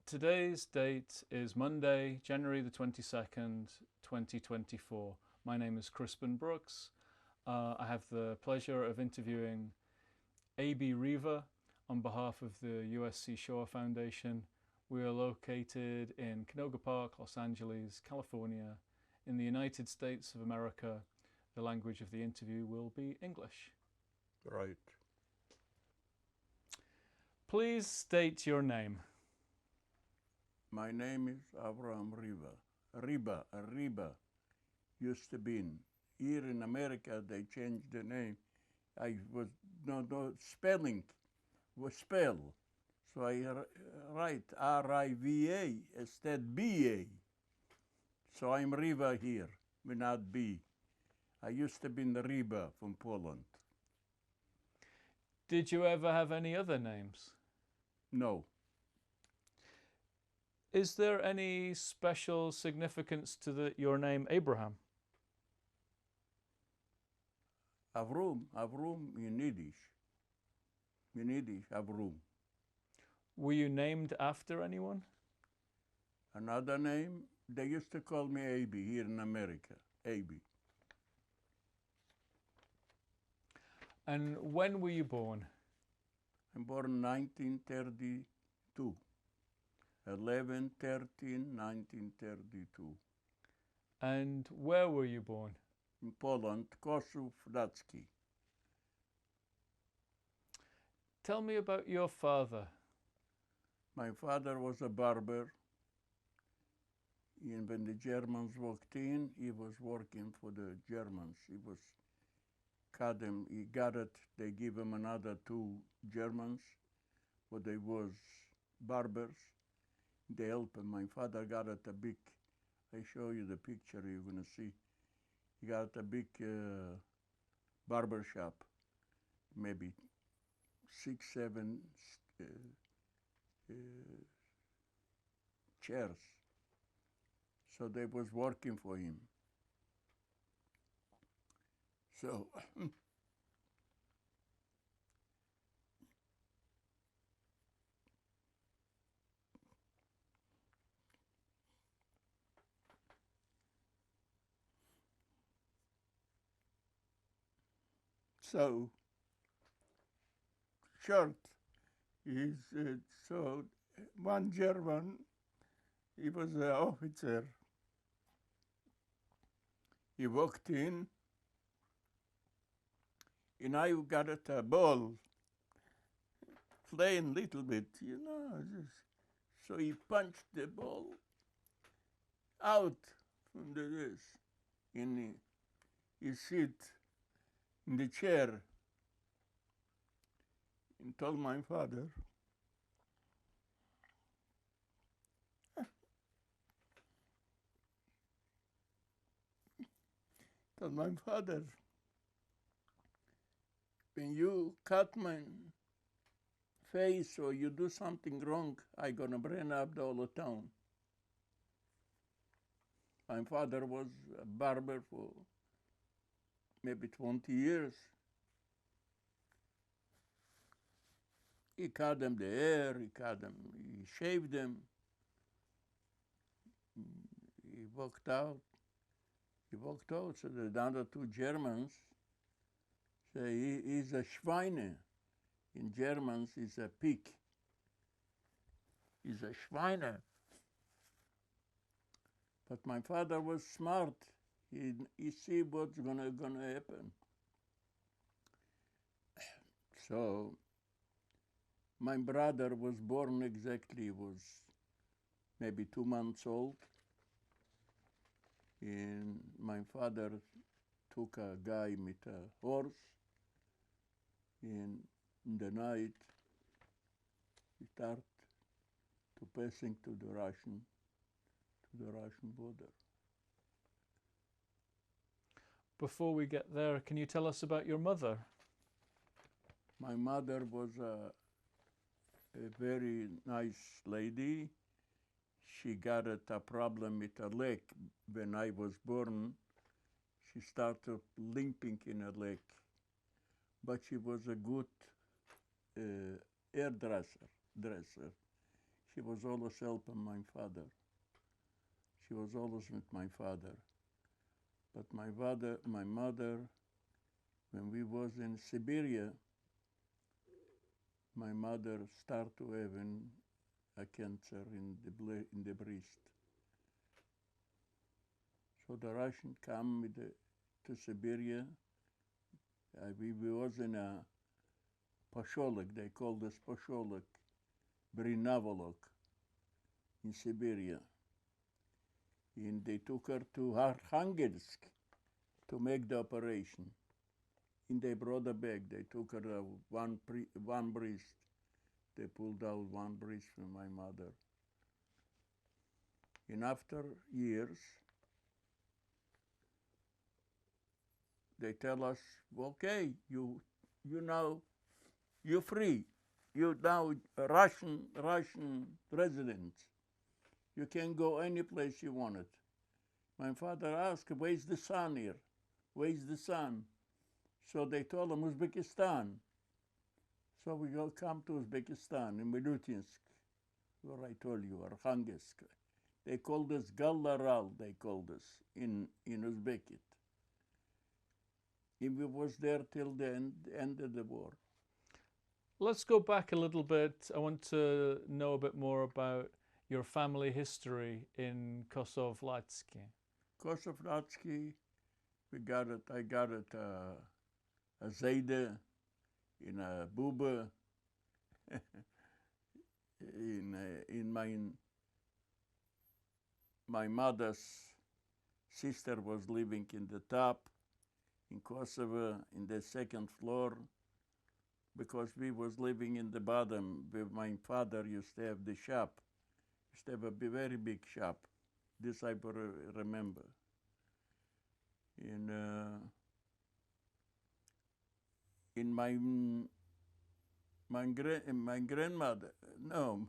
Today's date is Monday, January the 22nd, 2024. My name is Crispin Brooks. I have the pleasure of interviewing A.B. Riva on behalf of the USC Shoah Foundation. We are located in Canoga Park, Los Angeles, California, in the United States of America. The language of the interview will be English. Right. Please state your name. My name is Abraham Riva. Riva used to be. Here in America, they changed the name. I was no spelling was spell, so I write R-I-V-A instead B-A. So I'm Riva here, without B. I used to be in Riva from Poland. Did you ever have any other names? No. Is there any special significance to your name Abraham? Avrum in Yiddish. In Yiddish, Avrum. Were you named after anyone? Another name, they used to call me A.B. here in America, A.B. And when were you born? I'm born in 1932. 11/13/1932. And where were you born? In Poland, Kosów-Dacki. Tell me about your father. My father was a barber. And when the Germans walked in, he was working for the Germans. He was cut him, he got it, they give him another 2 Germans, but they was barbers. They help him. My father got it a big, I show you the picture you're gonna see. He got a big barber shop, maybe 6, 7 chairs. So they was working for him. So so short is so one German, he was an officer. He walked in, and I got it a ball, playing little bit, so he punched the ball out from this, and he sit in the chair and told my father, when you cut my face or you do something wrong, I gonna bring up the whole town. My father was a barber for maybe 20 years. He cut them the hair, he shaved them. He walked out, so the other 2 Germans say he's a Schweine. In Germans, he's a pig. He's a Schweine. But my father was smart. He see what's gonna happen. So my brother was born exactly, was maybe 2 months old. And my father took a guy with a horse, and in the night he started to passing to the Russian border. Before we get there, can you tell us about your mother? My mother was a very nice lady. She got a problem with her leg. When I was born, she started limping in her leg. But she was a good hairdresser. She was always helping my father. She was always with my father. But my mother, when we was in Siberia, my mother started to have a cancer in the breast. So the Russian come to Siberia. We was in a posholok, they called us posholok, Brinavolok, in Siberia. And they took her to Arkhangelsk to make the operation. And they brought her back. They took her one breast. They pulled out one breast from my mother. And after years, they tell us, okay, you now, you're free. You're now a Russian resident. You can go any place you wanted. My father asked, where's the son here? Where's the son? So they told him Uzbekistan. So we all come to Uzbekistan, in Milutinsk, where I told you, Arkhangelsk. They called us Gallaral, they called us, in Uzbekit. And we was there till the end of the war. Let's go back a little bit. I want to know a bit more about your family history in Kosovlatsky. Kosovlatsky, I got it a Zayde, in a Buba, in my mother's sister was living in the top, in Kosovo, in the second floor, because we was living in the bottom. My father used to have the shop, used to have a very big shop. This I remember. In my grandmother, no,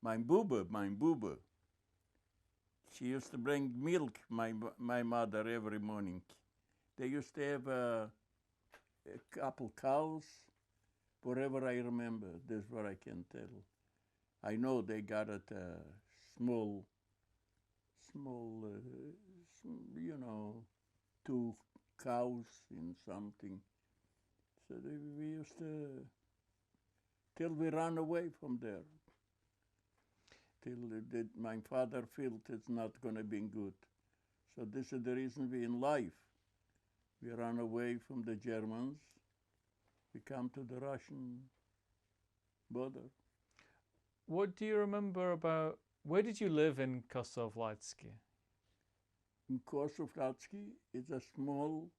my booba, she used to bring milk, my mother, every morning. They used to have a couple cows, whatever I remember, that's what I can tell. I know they got it small, you know, 2 cows and something. So we used to, till we ran away from there. Till my father felt it's not going to be good. So this is the reason we in life. We ran away from the Germans. We come to the Russian border. What do you remember about, where did you live in Kosovlatsky? In Kosovlatsky is a small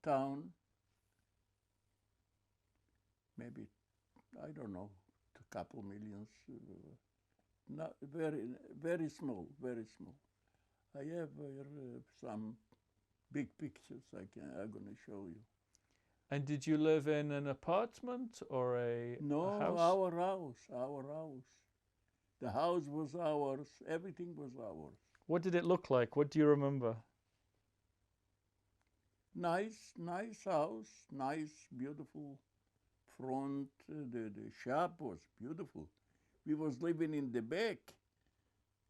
town, maybe, I don't know, a couple millions. Not very small, very small. I have some big pictures I'm going to show you. And did you live in an apartment or a house? Our house. The house was ours, everything was ours. What did it look like? What do you remember? Nice house, nice, beautiful front. The shop was beautiful. We was living in the back.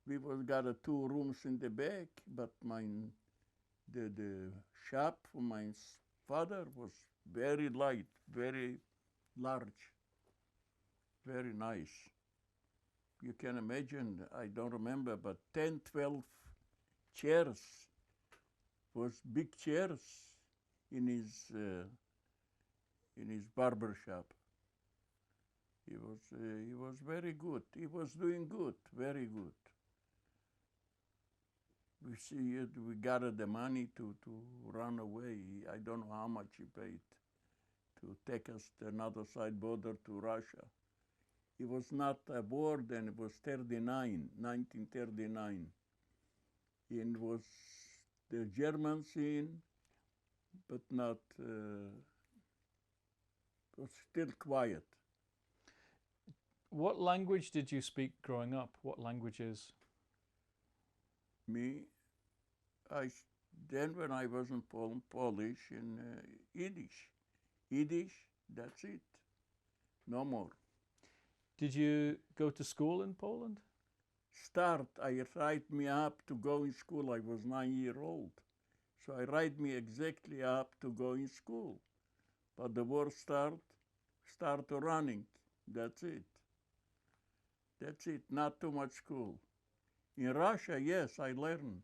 We was got 2 rooms in the back, but the shop for my father was very light, very large, very nice. You can imagine, I don't remember, but 10, 12 chairs, was big chairs in his barber shop. He was very good. He was doing good, very good. We got the money to run away. I don't know how much he paid to take us to another side border to Russia. It was not a war then, it was 1939. And was the Germans in, but not, it was still quiet. What language did you speak growing up? What languages? Me, then when I was in Polish and Yiddish. Yiddish, that's it. No more. Did you go to school in Poland? I write me up to go in school. I was 9 years old. So I write me exactly up to go in school. But the war start running. That's it. That's it, not too much school. In Russia, yes, I learned.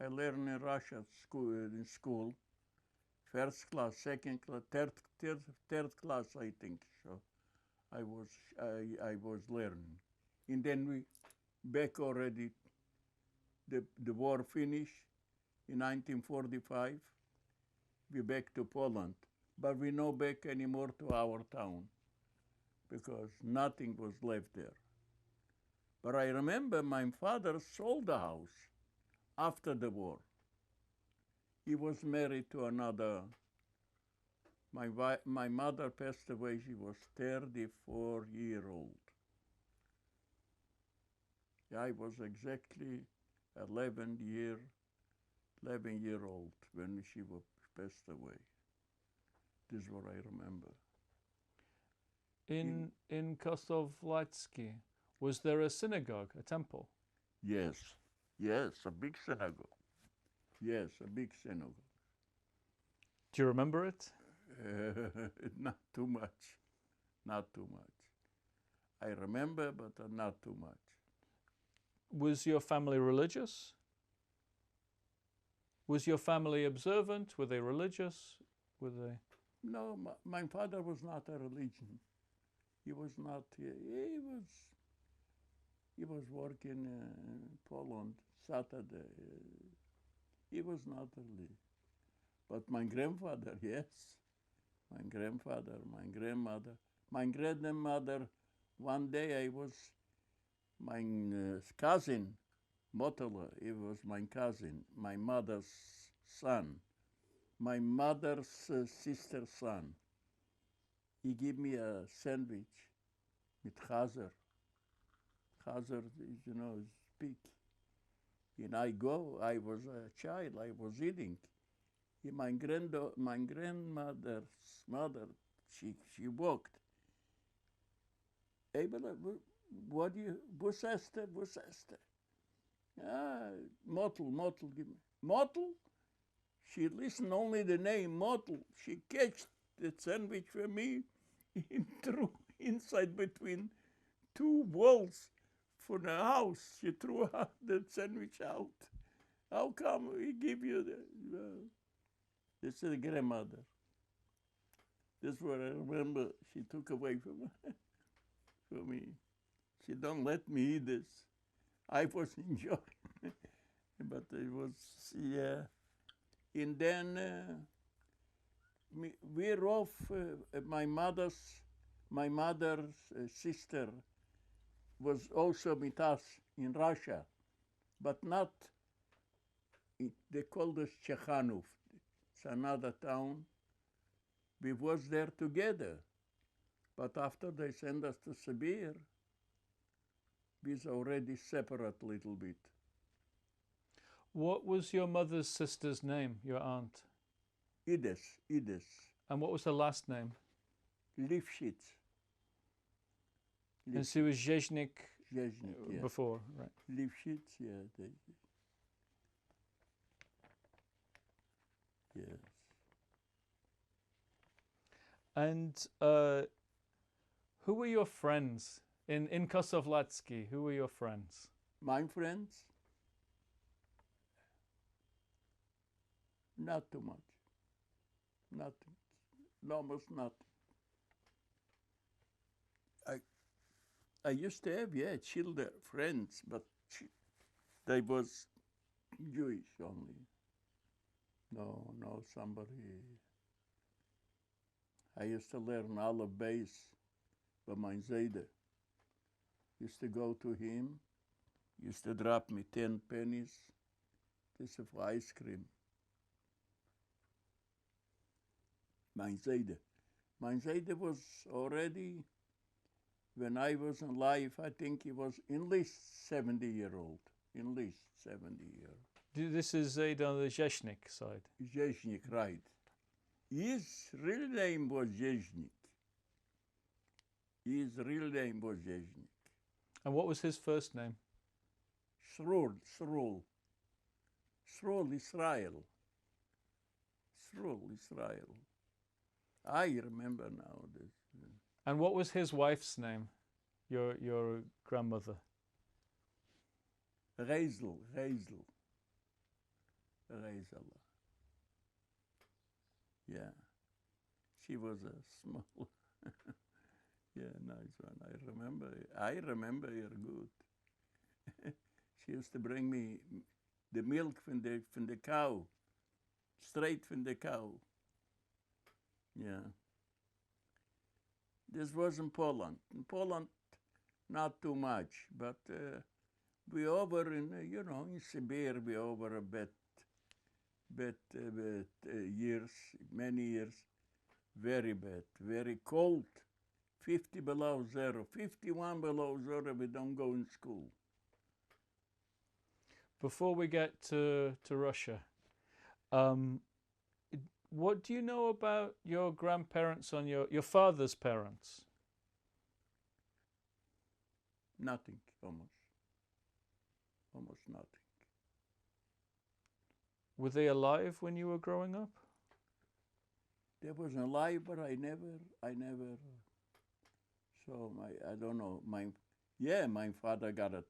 I learned in Russia in school. First class, second class, third class, I think. So I was learning. And then we back already, the war finished in 1945. We back to Poland. But we no back anymore to our town because nothing was left there. But I remember my father sold the house after the war. He was married to another. My mother passed away. She was 34-year-old. I was exactly 11-year-old when she passed away. This is what I remember. In Kosovlatsky, was there a synagogue, a temple? Yes, a big synagogue. Yes, a big synagogue. Do you remember it? Not too much. Not too much. I remember, but not too much. Was your family religious? Was your family observant? Were they religious? Were they? No, my father was not a religion. He was not. He was working in Poland Saturday. He was not religious. But my grandfather, yes. My grandfather, my grandmother, my grandmother. One day my cousin, Motala, he was my cousin, my mother's son, my mother's sister's son. He gave me a sandwich with chazer. Chazer, you know, is pig. And I was a child, I was eating. My grandmother's mother, she walked. What do you, Busester? Motel, give me. Motel? She listened only the name, Motel. She catched the sandwich for me and threw inside between two walls for the house. She threw the sandwich out. How come we give you the... This is the grandmother. This is what I remember she took away from me. She don't let me eat this. I was enjoying, but it was, yeah. And then we're off. My mother's sister was also with us in Russia, but not. They called us Chekhanov. It's another town. We was there together, but after they sent us to Sibir, we was already separate a little bit. What was your mother's sister's name, your aunt? Ides. And what was her last name? Lifshitz. And she was Zhezhnik Yeah. before, right? Lifshitz, yeah. Yes. And who were your friends in Kosovlatsky? Who were your friends? My friends? Not too much. Nothing. Almost nothing. I used to have, children, friends, but they was Jewish only. No, somebody. I used to learn all of base by my Zayda. Used to go to him, used to drop me 10 pennies, this of ice cream. My Zayda was already, when I was alive, I think he was at least 70-year-old. At least 70-year-old. This is Zaid on the Zhezhnik side. Zhezhnik, right. His real name was Zhezhnik. His real name was Jeznik. And what was his first name? Srul, Srul. Srul, Israel. Srul, Israel. I remember now this. And what was his wife's name? Your grandmother? Reisel. Yeah. She was a small. Yeah, nice one. I remember her good. She used to bring me the milk from the cow, straight from the cow. Yeah. This was in Poland. In Poland, not too much, but we over in in Siberia we over a bit years, many years, very bad, very cold. 50 below zero, 51 below zero, we don't go in school. Before we get to Russia, what do you know about your grandparents on your father's parents? Nothing, almost nothing. Were they alive when you were growing up? They was alive, but I never. So I don't know. My father got a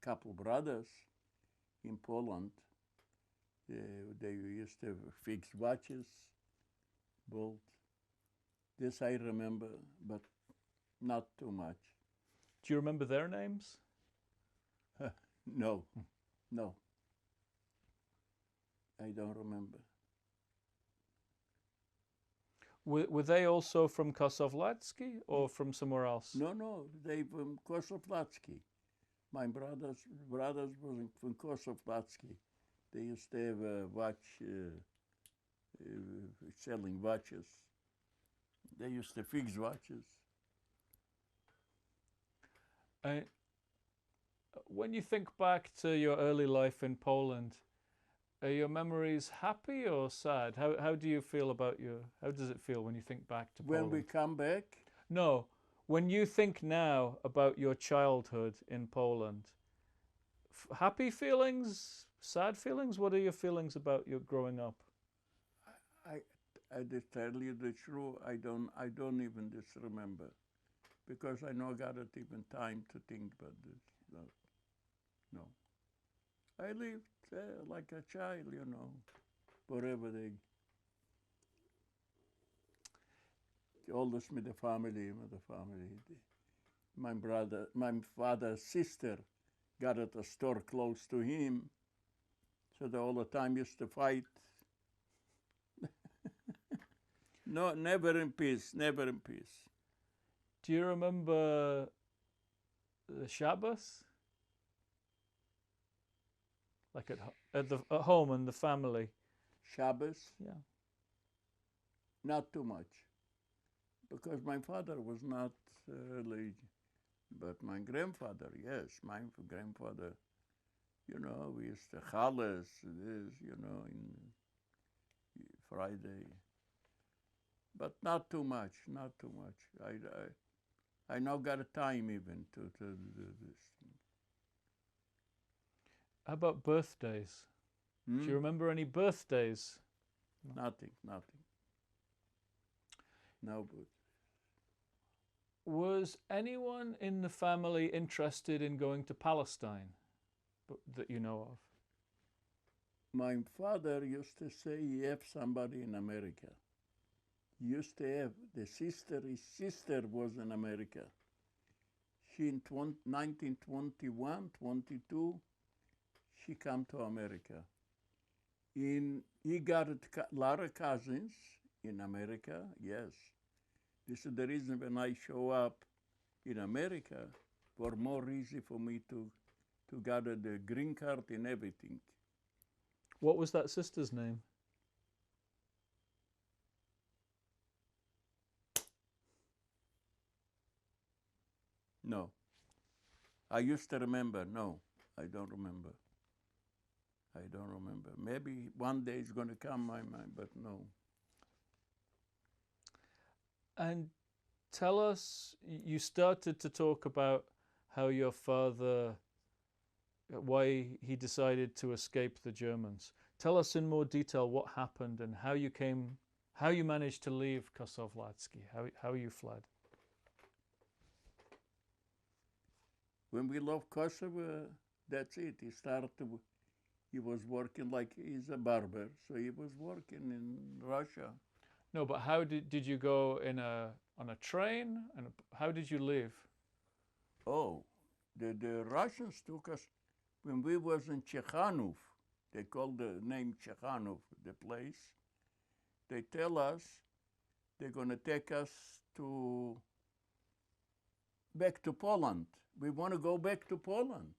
couple brothers in Poland. They used to fix watches, bolt. This I remember, but not too much. Do you remember their names? No. I don't remember. Were they also from Kosovlatsky or from somewhere else? No, they from Kosovlatsky. My brothers was from Kosovlatsky. They used to have a watch, selling watches. They used to fix watches. When you think back to your early life in Poland, are your memories happy or sad? How do you feel about how does it feel when you think back to Poland? When we come back? No, when you think now about your childhood in Poland, happy feelings, sad feelings? What are your feelings about your growing up? I just tell you the truth. I don't even just remember, because I know I got it even time to think about this. No. I lived like a child, wherever they. Always with the family. My father's sister got at a store close to him, so they all the time used to fight. No, never in peace. Do you remember the Shabbos? Like at home and the family? Shabbos? Yeah. Not too much, because my father was not religious. But my grandfather, yes, my grandfather, we used to chales, in Friday. But not too much. I now got a time even to do this. How about birthdays? Do you remember any birthdays? Nothing. No, but. Was anyone in the family interested in going to Palestine that you know of? My father used to say he have somebody in America. He used to have his sister was in America. She in 1921, 22, she come to America. He got a lot of cousins in America, yes. This is the reason when I show up in America, for more easy for me to gather the green card and everything. What was that sister's name? No. I used to remember. No, I don't remember. Maybe one day it's going to come my mind, but no. And tell us, you started to talk about how your father, why he decided to escape the Germans. Tell us in more detail what happened and how you managed to leave Kosovlatsky, how you fled. When we left Kosovo, that's it. He was working like he's a barber, so he was working in Russia. No, but how did you go on a train, and how did you leave? Oh, the Russians took us when we was in Chekhanov. They called the name Chekhanov, the place. They tell us they're going to take us back to Poland. We want to go back to Poland.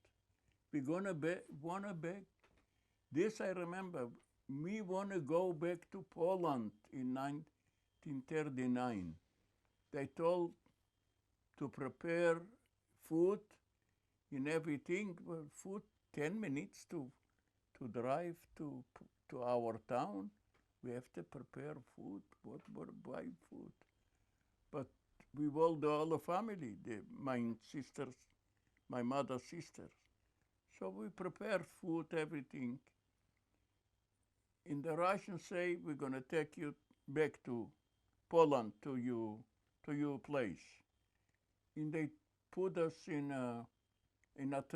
We're going to want to back. This I remember. We want to go back to Poland in 1939. They told to prepare food and everything. Well, food, 10 minutes to drive to our town. We have to prepare food, buy food. But we all the family, my sisters, my mother's sisters. So we prepare food, everything. And the Russians say, we're going to take you back to Poland, to your place. And they put us in a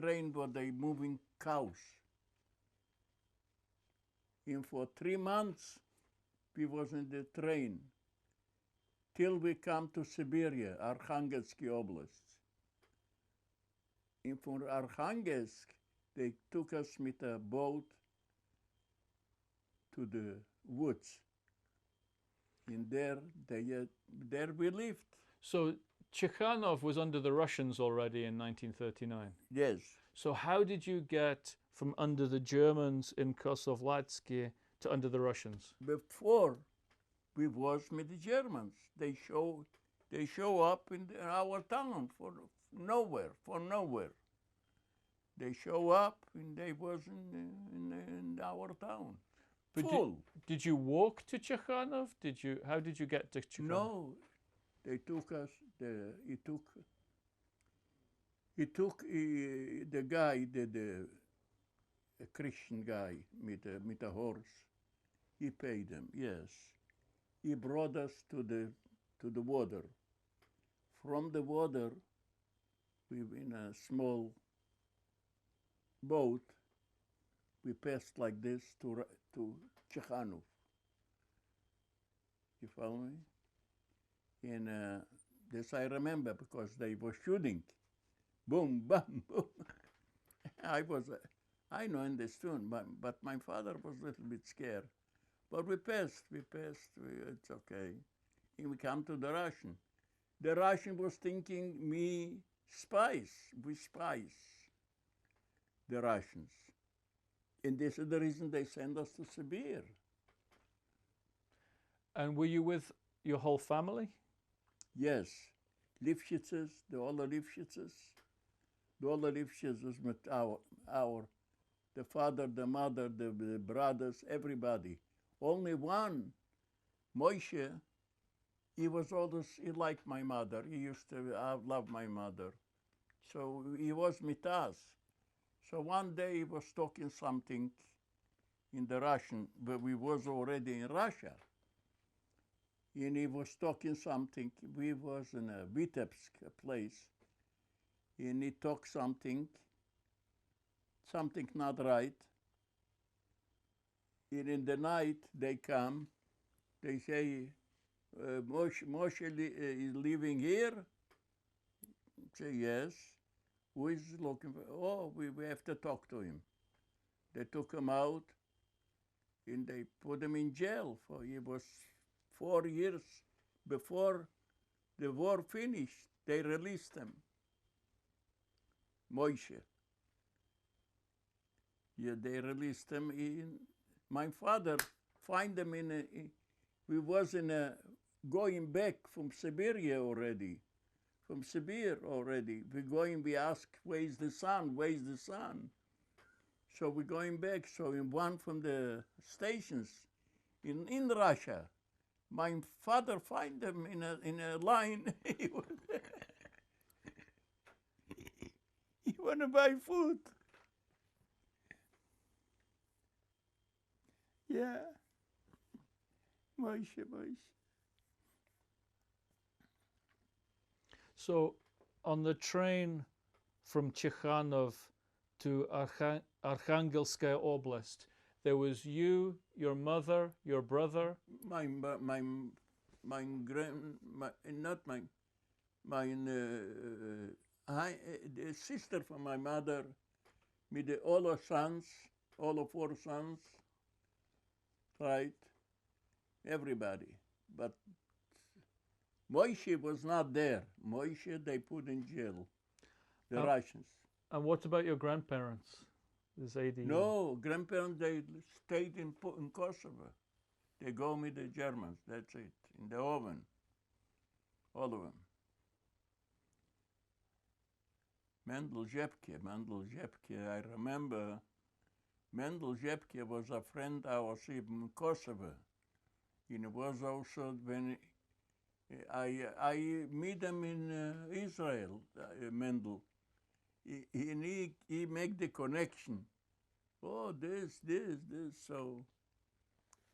train where they moving cows. And for 3 months, we was in the train till we come to Siberia, Arkhangelsk Oblast. And from Arkhangelsk, they took us with a boat to the woods. And there we lived. So Chekhanov was under the Russians already in 1939? Yes. So how did you get from under the Germans in Kosovlatsky to under the Russians? Before we was with the Germans, they show up in our town for nowhere. They show up and they was in our town. But full. Did you walk to Chekhanov? How did you get to Chekhanov? No, they took us. He took the guy, the Christian guy with a horse. He paid them. Yes, he brought us to the water. From the water, we in a small boat. We passed like this to Chekhanov. You follow me? And this I remember because they were shooting. Boom, bam, boom. I know understood, but my father was a little bit scared. But we passed, it's okay. And we come to the Russian. The Russian was thinking me spies, we spies, the Russians. And this is the reason they send us to Siberia. And were you with your whole family? Yes. Lifshitzes, all the Lifshitzes. All the Lifshitzes with the father, the mother, the brothers, everybody. Only one, Moshe, he liked my mother. He used to love my mother. So he was with us. So one day he was talking something in the Russian, but we was already in Russia. And he was talking something. We was in a Vitebsk place, and he talked something not right. And in the night they come, they say, Moshe is living here? Say yes. Who is looking for? Oh, we have to talk to him. They took him out, and they put him in jail. He was 4 years before the war finished. They released him. Moshe. Yeah, they released him. My father find him we was going back from Siberia already. From Siberia already. We ask, where's the son? Where's the son? So we're going back. So in one from the stations in Russia, My father find them in a line. He want to buy food. Yeah. Moshe. So on the train from Chekhanov to Arkhangelskaya Oblast, there was you, your mother, your brother. My the sister from my mother, with all her sons, all of 4 sons, right? Everybody. But Moshe was not there. Moshe they put in jail, the Russians. And what about your grandparents? This 80 No, grandparents, they stayed in Kosovo. They go with the Germans, that's it, in the oven, all of them. Mendel Zhepke, I remember Mendel Zhepke was a friend of ours in Kosovo. And it was also when I meet him in Israel, Mendel. He make the connection. Oh, this, so,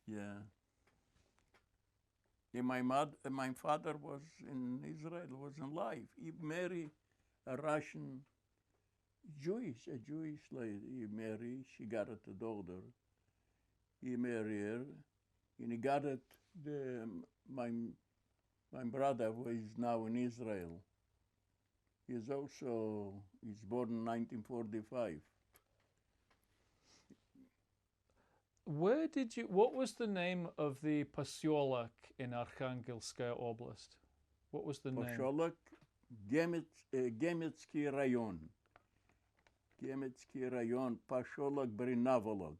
yeah. And my father was in Israel, was alive. He married a Russian a Jewish lady. He married, she got it a daughter. He married her, and he got it, my brother, who is now in Israel. He's born in 1945. What was the name of the posyolok in Arkhangelskaya Oblast? What was the name? Posyolok, Gemetsky Rayon. Gemetsky Rayon, Posyolok Brinavolok.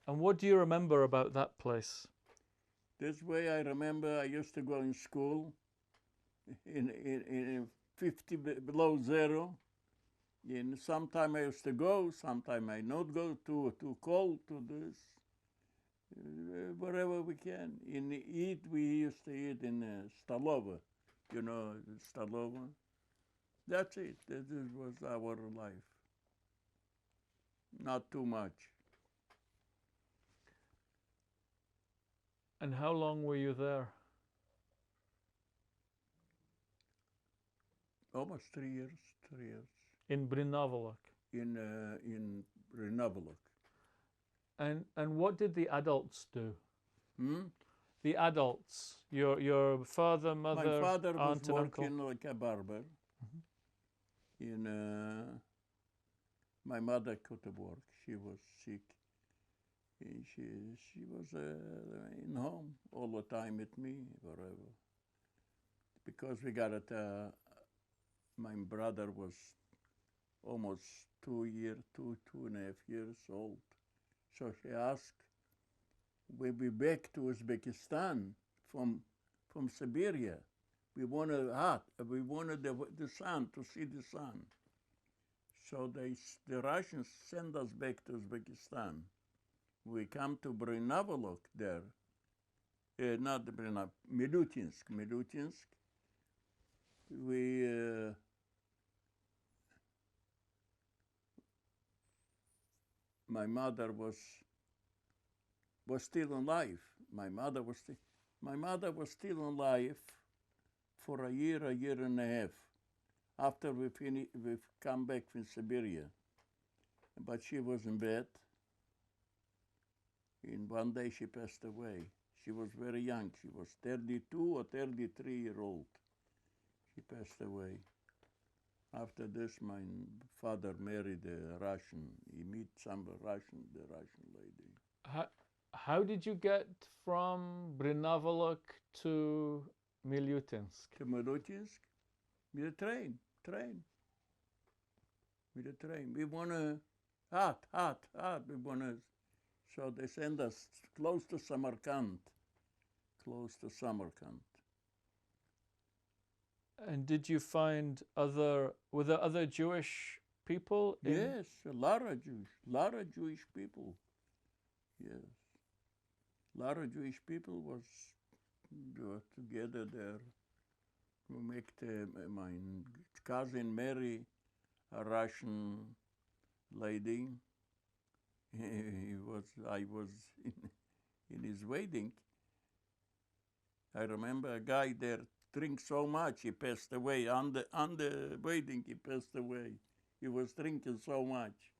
And what do you remember about that place? This way I remember I used to go in school in 50 below zero. And sometime I used to go, sometime I not go, too cold to this, wherever we can. We used to eat in Stalova, Stalova. That's it. This was our life. Not too much. And how long were you there? Almost 3 years. In Brinavolok? In Brinavolok. And what did the adults do? Hmm? The adults, your father, mother, my father aunt, was and working uncle? like a barber. Mm-hmm. My mother couldn't work. She was sick. She was in home all the time with me, wherever. Because we got it, my brother was almost 2.5 years old. So she asked, we'll be back to Uzbekistan from Siberia. We wanted the sun, to see the sun. So the Russians send us back to Uzbekistan. We come to Brinavolok there, not Brinavolok, Milutinsk. My mother was still alive. My mother was still alive for a year and a half after we've come back from Siberia. But she was in bed, and one day she passed away. She was very young. She was 32 or 33-year-old. She passed away. After this, my father married a Russian. He met the Russian lady. How did you get from Brinavolok to Milutinsk? To Milutinsk? With a train. With a train. We want to, hot. We want to, so they send us close to Samarkand. And did you find were there other Jewish people? Yes, a lot of Jewish people. Yes, a lot of Jewish people were together there. We make my cousin Mary, a Russian lady. I was in his wedding. I remember a guy there drink so much he passed away. On the wedding he passed away. He was drinking so much.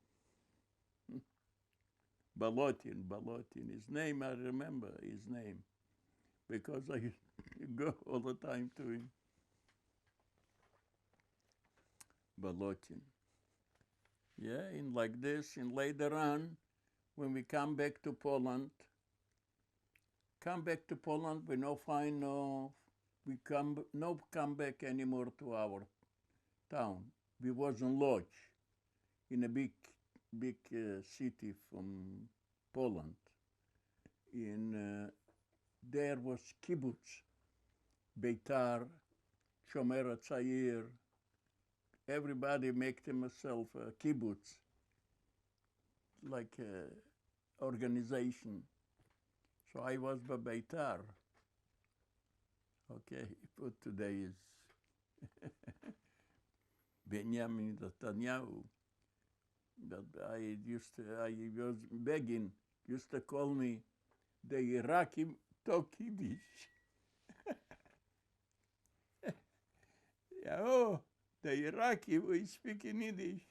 Balotin. His name, I remember his name, because I go all the time to him. Balotin. Yeah, and like this, and later on, when we come back to Poland, we no find we come back anymore to our town. We was in lodge in a big city from Poland. There was kibbutz, Beitar, Shomer Tzayir. Everybody make themselves a kibbutz, like a organization. So I was by Beitar. Okay, put today is Benjamin Netanyahu. But I was begging, used to call me the Iraqi talk Yiddish. Yeah, oh, the Iraqi we speak in Yiddish.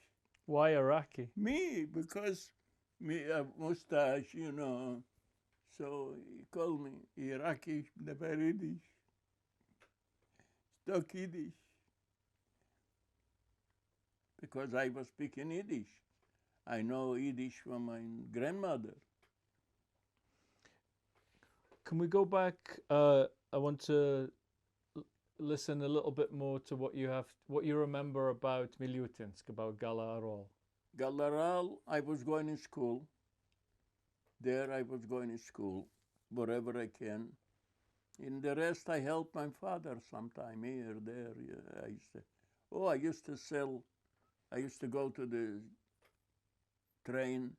Why Iraqi? Me, because me mustache, you know. So he called me Iraqi, never Yiddish. Talk Yiddish. Because I was speaking Yiddish. I know Yiddish from my grandmother. Can we go back? I want to listen a little bit more to what you remember about Miliutinsk, about Gala Arol. Gala Arol, I was going to school. There I was going to school, wherever I can. In the rest, I helped my father sometime here, there. Yeah, I used to sell. I used to go to the train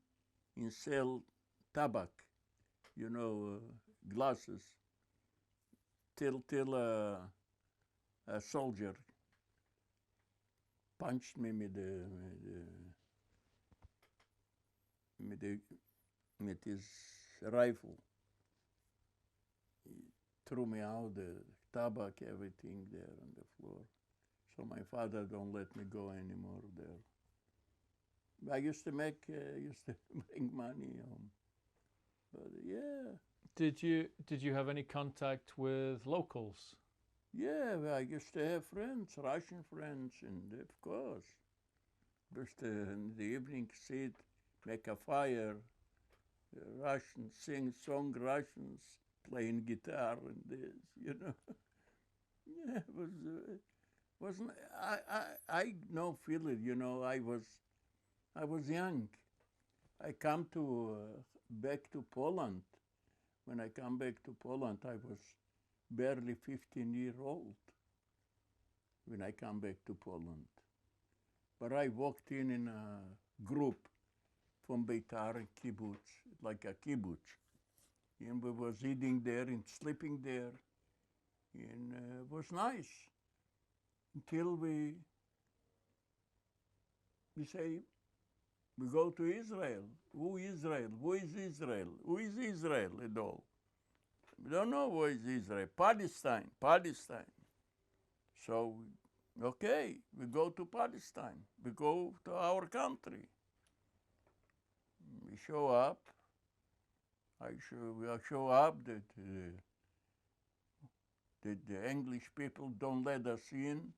and sell tobacco, you know, glasses, till a soldier punched me with his rifle. He threw me out, the tobacco, everything there on the floor. So my father don't let me go anymore there. I used to bring money home. But yeah. Did you have any contact with locals? Yeah, I used to have friends, Russian friends, and of course, used to in the evening sit, make a fire, Russians sing song Russians, playing guitar and this, you know. Yeah, it was. Wasn't I no feel it, you know. I was young. I come to back to Poland. When I come back to Poland, I was barely 15 years old when I come back to Poland. But I walked in a group from Beitar kibbutz, like a kibbutz, and we was eating there and sleeping there, and it was nice. Until we say, we go to Israel. Who is Israel? Who is Israel? Who is Israel at all? We don't know who is Israel. Palestine. So, okay, we go to Palestine. We go to our country. We show up. I show up that the English people don't let us in.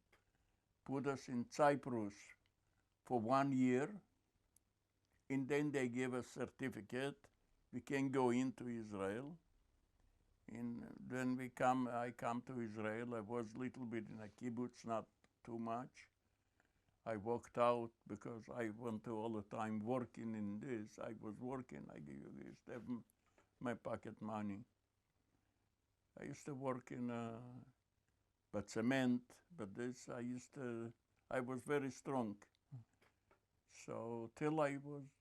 Put us in Cyprus for 1 year, and then they give us certificate. We can go into Israel. And then I come to Israel. I was a little bit in a kibbutz, not too much. I walked out because I went to all the time working in this. I was working. I used to have my pocket money. I used to work in but cement, but this I was very strong. So till I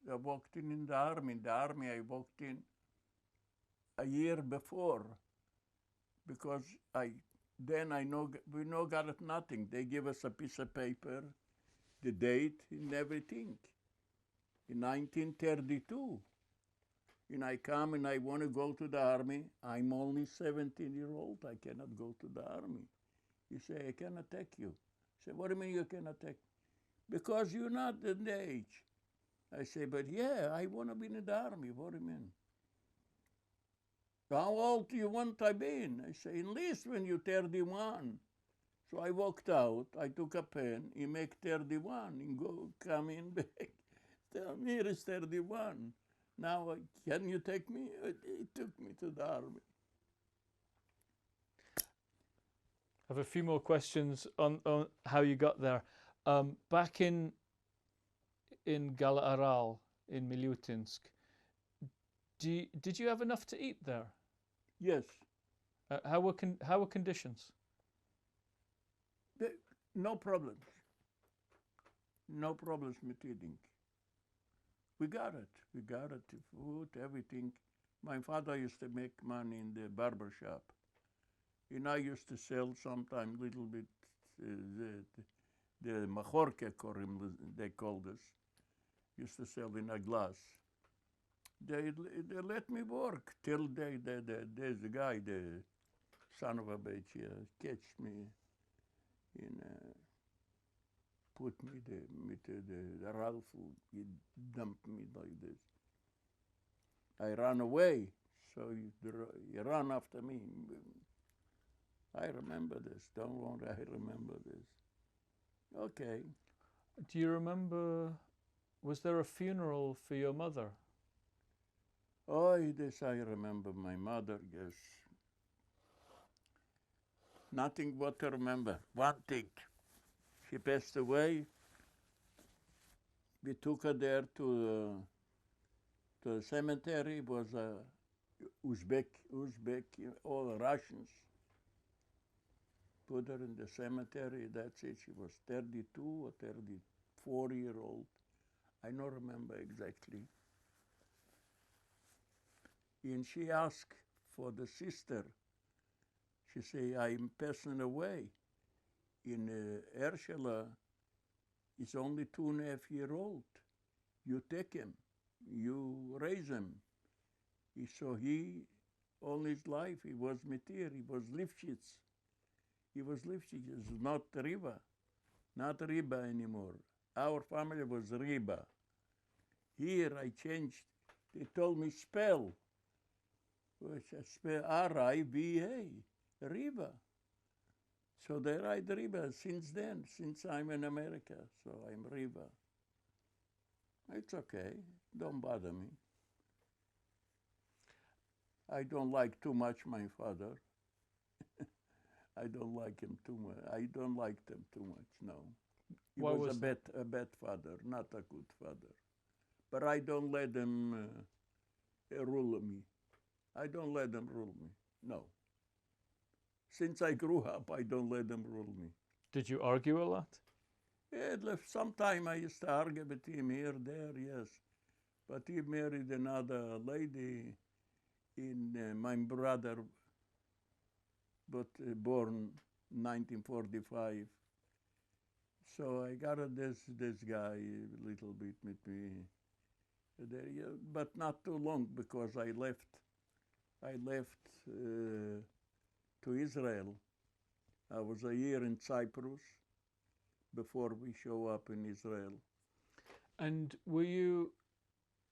walked in the army. In the army, I walked in a year before, because we no got nothing. They give us a piece of paper, the date and everything. In 1932, and I come and I want to go to the army. I'm only 17-year-old. I cannot go to the army. He say, I cannot take you. I say, what do you mean you cannot take? Because you're not in the age. I say, but yeah, I want to be in the army. What do you mean? How old do you want to be in? I say, enlist when you're 31. So I walked out. I took a pen. He make 31 and come in back. Tell me it is 31. Now, can you take me? He took me to the army. I have a few more questions on how you got there. Back in Gala-Aral, in Milutinsk, did you have enough to eat there? Yes. How were conditions? No problems. No problems with eating. We got it. We got it. Food, everything. My father used to make money in the barber shop. And I used to sell sometimes little bit the machorke, they called us. Used to sell in a glass. They let me work till there's a guy, the son of a bitch, catch me and put me the rifle. He dumped me like this. I ran away, so he ran after me. I remember this. Don't worry, I remember this. Okay. Do you remember, was there a funeral for your mother? Oh, this I remember. My mother, yes. Nothing but to remember. One thing. She passed away. We took her there to the cemetery. It was Uzbek, all Russians. Put her in the cemetery. That's it. She was 32 or 34-year-old. I don't remember exactly. And she asked for the sister. She said, I'm passing away. In Ershela, he's only 2.5-year-old. You take him. You raise him. So he, all his life, he was Metir. He was Lifshitz. He was Lifshitz. It's not Riva. Not Riba anymore. Our family was Riba. Here I changed. They told me spell. Which I spell R-I-V-A. Riva. So they write Riva since then, since I'm in America. So I'm Riva. It's okay. Don't bother me. I don't like too much my father. I don't like him too much. I don't like them too much, no. He was a bad father, not a good father. But I don't let them rule me. I don't let them rule me, no. Since I grew up, I don't let them rule me. Did you argue a lot? Yeah, sometime I used to argue with him here, there, yes. But he married another lady in my brother, but born 1945. So I got this guy a little bit with me there, yeah, but not too long because I left to Israel. I was a year in Cyprus before we show up in Israel. And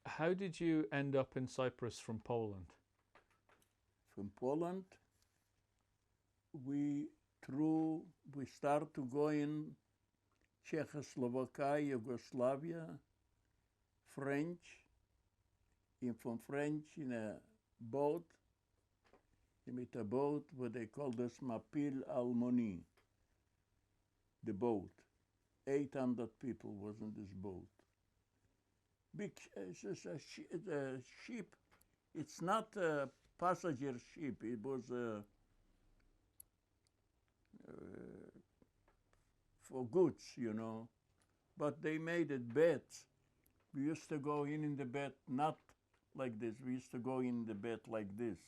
how did you end up in Cyprus from Poland? From Poland, we start to go in Czechoslovakia, Yugoslavia, French, and from French in a boat, with a boat what they called us Mapil Almoni, the boat. 800 people was in this boat. Big, it's a ship. It's not a passenger ship. It was for goods, you know. But they made it beds. We used to go in the bed, not like this. We used to go in the bed like this.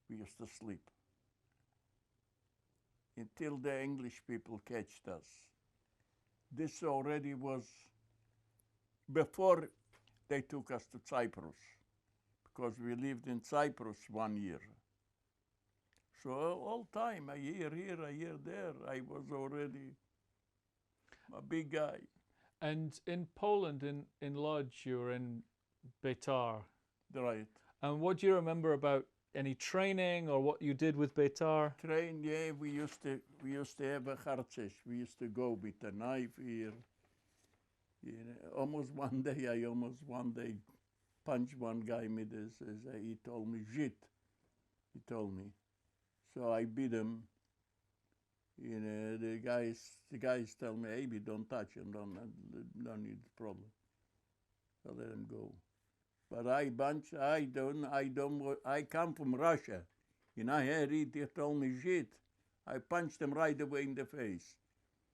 We used to sleep. Until the English people catched us. This already was before they took us to Cyprus, because we lived in Cyprus 1 year. So all time, a year here, a year there, I was already a big guy. And in Poland, in Lodz, you were in Beitar. Right. And what do you remember about any training or what you did with Beitar? Train, yeah, we used to have a harces. We used to go with a knife here. You know, almost one day punched one guy with this. He told me shit. He told me, so I beat him. You know, the guys tell me, hey, don't touch him, don't need problem. So let him go. But I come from Russia. And I heard he told me shit. I punched him right away in the face.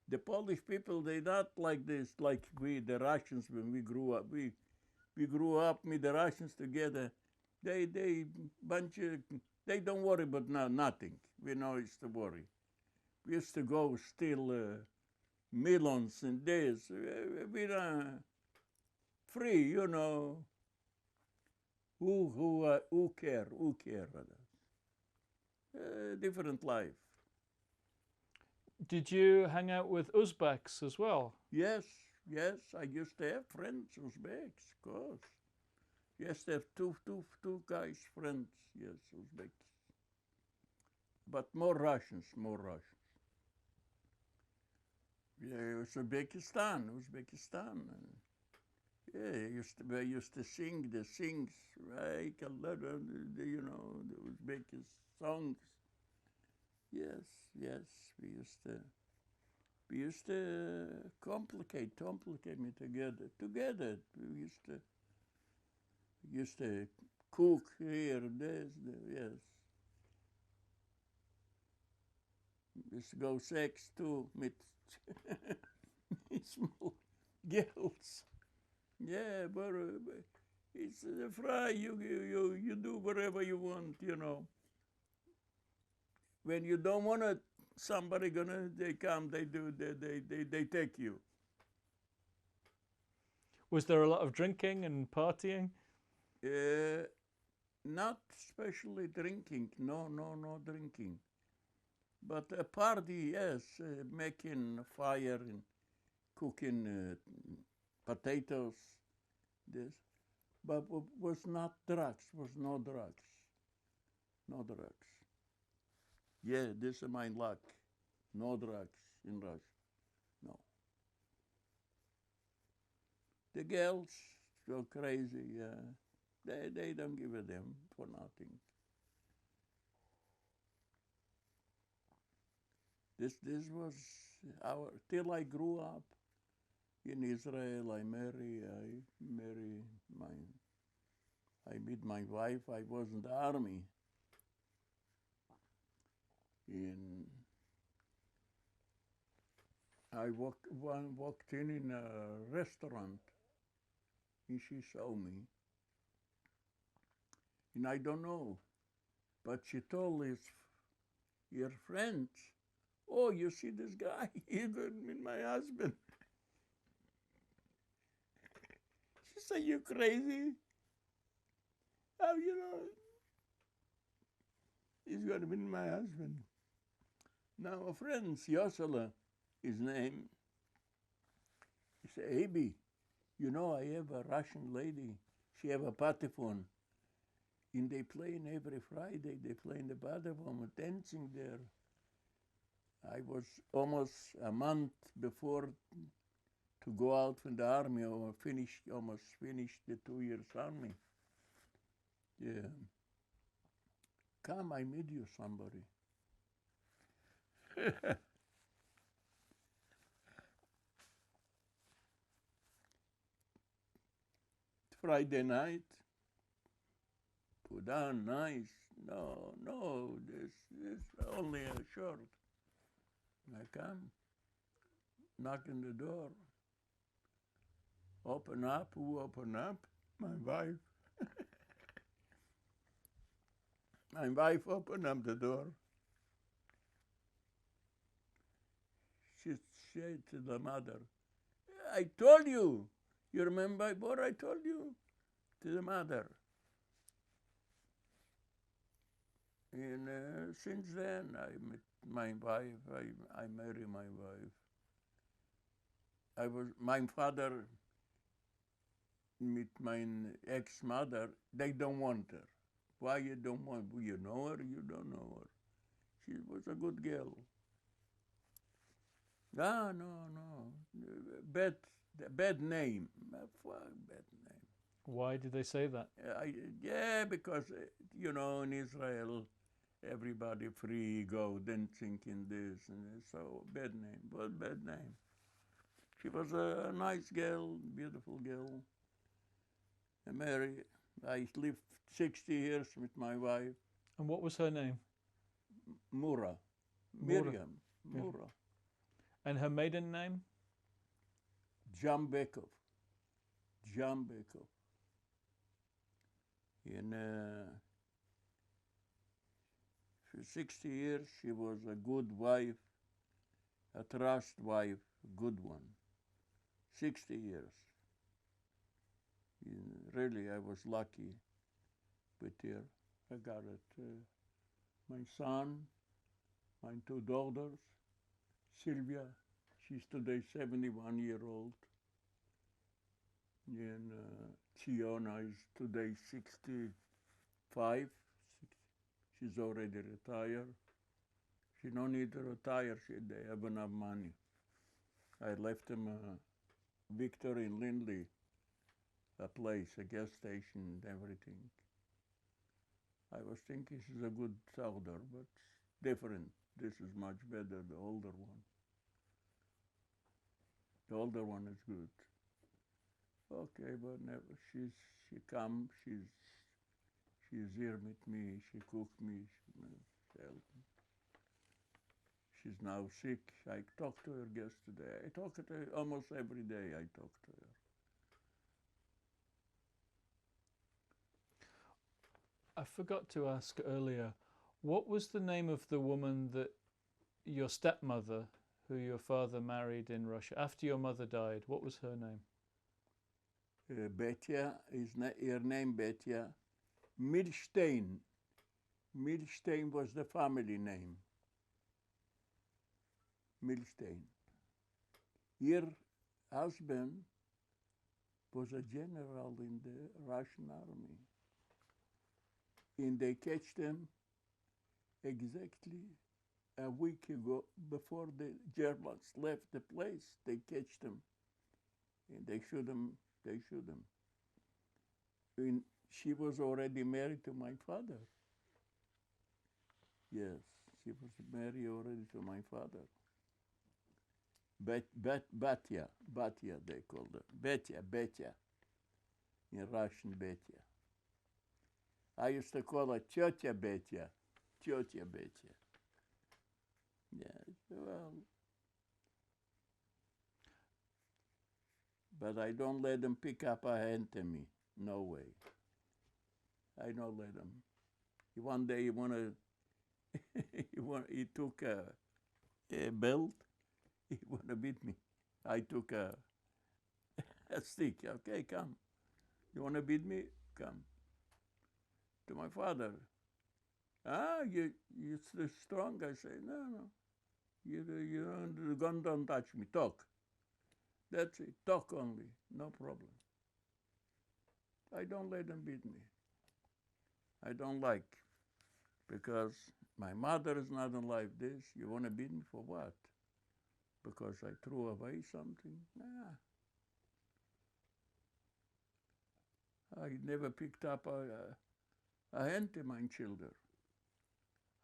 The Polish people, they not like this, like we, the Russians, when we grew up. We grew up with the Russians together. They don't worry about nothing. We know it's to worry. We used to go steal melons and this. We're free, you know. Who care? Who care? Different life. Did you hang out with Uzbeks as well? Yes. I used to have friends, Uzbeks, of course. Yes, I have two guys, friends, yes, Uzbeks. But more Russians. Yeah, Uzbekistan. Yeah, I used to sing the things, right? A lot of the Uzbek songs. Yes, we used to complicate me together. We used to cook here, yes. We used to go sex too with small girls. Yeah, but it's fry. You do whatever you want, you know. When you don't want it, somebody they come, they take you. Was there a lot of drinking and partying? Not especially drinking. No drinking. But a party, yes, making fire and cooking potatoes, this. But was not drugs, was no drugs. No drugs. Yeah, this is my luck. No drugs in Russia. No. The girls go crazy, yeah. They don't give a damn for nothing. This was till I grew up in Israel. I meet my wife. I was in the army. I walked in a restaurant, and she saw me. And I don't know, but she told her friends, oh, you see this guy? He's my husband. She said, you crazy? How you know? He's going to be my husband. Now, a friend, Yosela, his name, he said, Abi, you know, I have a Russian lady. She have a patephone. And they play every Friday. They play in the patephone, dancing there. I was almost a month before to go out from the army, or almost finished the 2 years army. Yeah. Come, I meet you somebody. Friday night, put on nice. No, this only a short. I come, knock on the door. Open up, who open up? My wife. My wife opened up the door. She said to the mother, I told you. You remember, what I told you? To the mother. And since then, I met my wife. I married my wife. My father met my ex-mother. They don't want her. Why you don't want her? You know her? You don't know her. She was a good girl. No. Bad name. Bad name. Why did they say that? Yeah, because, you know, in Israel, everybody free go dancing in this, and so bad name, but bad name. She was a nice girl, beautiful girl. I lived 60 years with my wife. And what was her name? Mura. Mura. Miriam. Yeah. Mura. And her maiden name? Jambekov. Jambekov. And for 60 years, she was a good wife, a trust wife, good one. 60 years. And really, I was lucky with her. I got it. My son, my two daughters, Sylvia, she's today 71 years old. And Tiona is today 65. She's already retired. She don't need to retire. They have enough money. I left them Victor in Lindley, a place, a gas station, and everything. I was thinking she's a good soldier, but different. This is much better, the older one. The older one is good. Okay, but never. She come. She's here with me. She cooked me. She helped me. She's now sick. I talked to her yesterday. I talk to her almost every day. I talk to her. I forgot to ask earlier, what was the name of the woman that your stepmother, who your father married in Russia, after your mother died? What was her name? Betya, her name Betya. Milstein. Milstein was the family name. Milstein. Her husband was a general in the Russian army. And they catched him exactly a week ago, before the Germans left the place. They catched him, and they shoot him. And she was already married to my father. Yes, she was married already to my father. Batya they called her. Betya, in Russian Betya. I used to call her Tетя Betya. Yeah, well, but I don't let them pick up a hand to me. No way. I don't let them. One day he took a belt. He wanna beat me. I took a stick. Okay, come. You wanna beat me? Come. To my father. You're so strong. I say, no. The gun don't touch me. Talk. That's it. Talk only. No problem. I don't let them beat me. I don't like, because my mother is not alive. This, you want to beat me for what? Because I threw away something? Nah. I never picked up a hand to my children.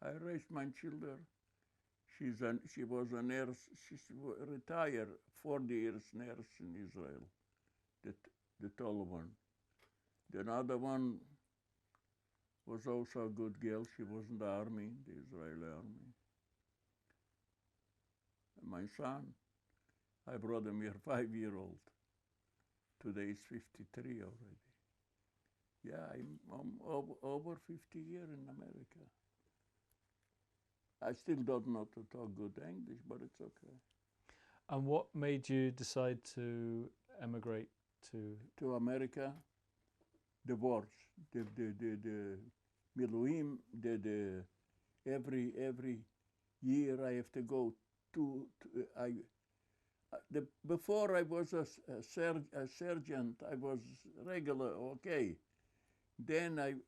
I raised my children. She was a nurse. She's retired, 40 years nurse in Israel, the tall one. The other one was also a good girl. She was in the army, the Israeli army. And my son, I brought him here, 5-year-old. Today is 53 already. Yeah, I'm over 50 years in America. I still don't know to talk good English, but it's okay. And what made you decide to emigrate to America? Divorce, the Miluim, every year I have to go to before I was a sergeant, I was regular, okay. Then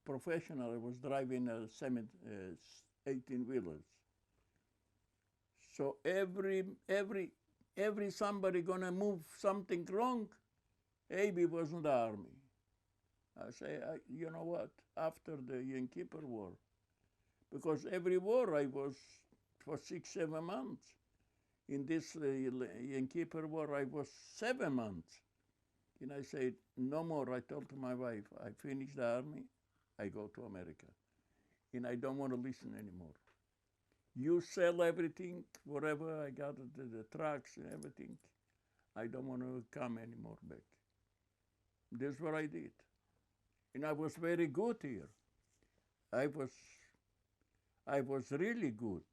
professional, I was driving a 18-wheelers. So every somebody gonna move something wrong, Abe was in the army. I say, you know what, after the Yom Kippur War, because every war I was for 6-7 months. In this Yom Kippur War, I was 7 months. And I said, no more. I told my wife, I finished the army, I go to America. And I don't want to listen anymore. You sell everything, whatever I got, the trucks and everything. I don't want to come anymore back. That's what I did. And I was very good here. I was really good.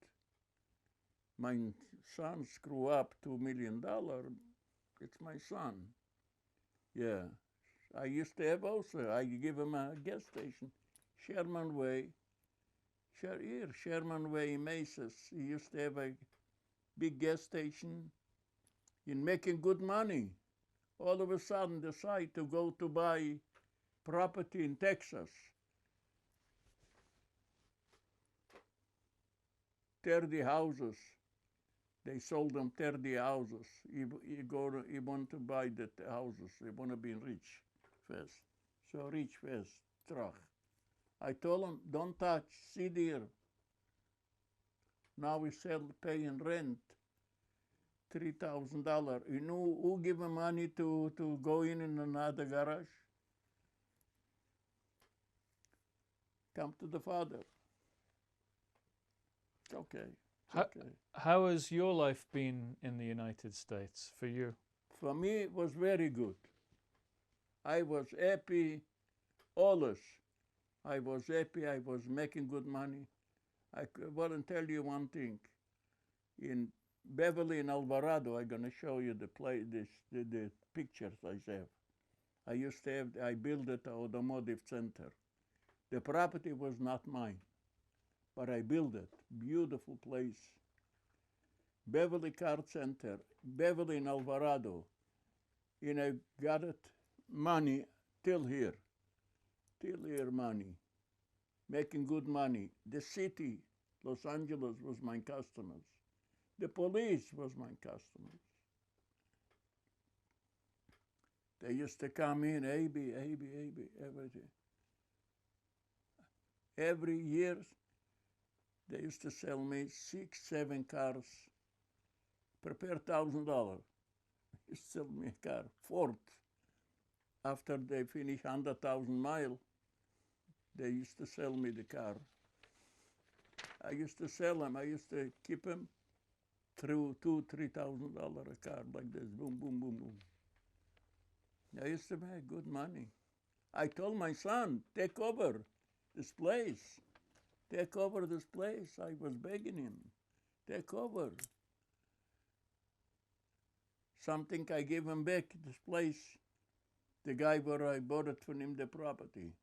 My son screw up $2 million. It's my son. Yeah. I used to have also, I give him a gas station, Sherman Way. Sherman Way in Mesas. He used to have a big gas station in making good money. All of a sudden decide to go to buy property in Texas. 30 houses. They sold them 30 houses. He want to buy the houses. He want to be rich first. So rich first, trach. I told him, don't touch, sit here. Now we paying rent, $3,000. You know who give him money to go in another garage? Come to the father. It's okay. Okay. How has your life been in the United States for you? For me, it was very good. I was happy, always. I was happy, I was making good money. I want to tell you one thing. In Beverly and Alvarado, I'm going to show you the pictures I have. I used to have, I built an automotive center. The property was not mine, but I built it. Beautiful place. Beverly Car Center, Beverly and Alvarado. And I got it money till here money, making good money. The city, Los Angeles, was my customers. The police was my customers. They used to come in, AB, everything. Every year, they used to sell me 6-7 cars, prepare $1,000. You sell me a car, Ford. After they finish 100,000 miles, they used to sell me the car. I used to sell them. I used to keep them through $2,000-3,000 a car like this. Boom, boom, boom, boom. I used to make good money. I told my son, take over this place. Take over this place. I was begging him, take over. Something I gave him back, this place. The guy where I bought it from him, the property.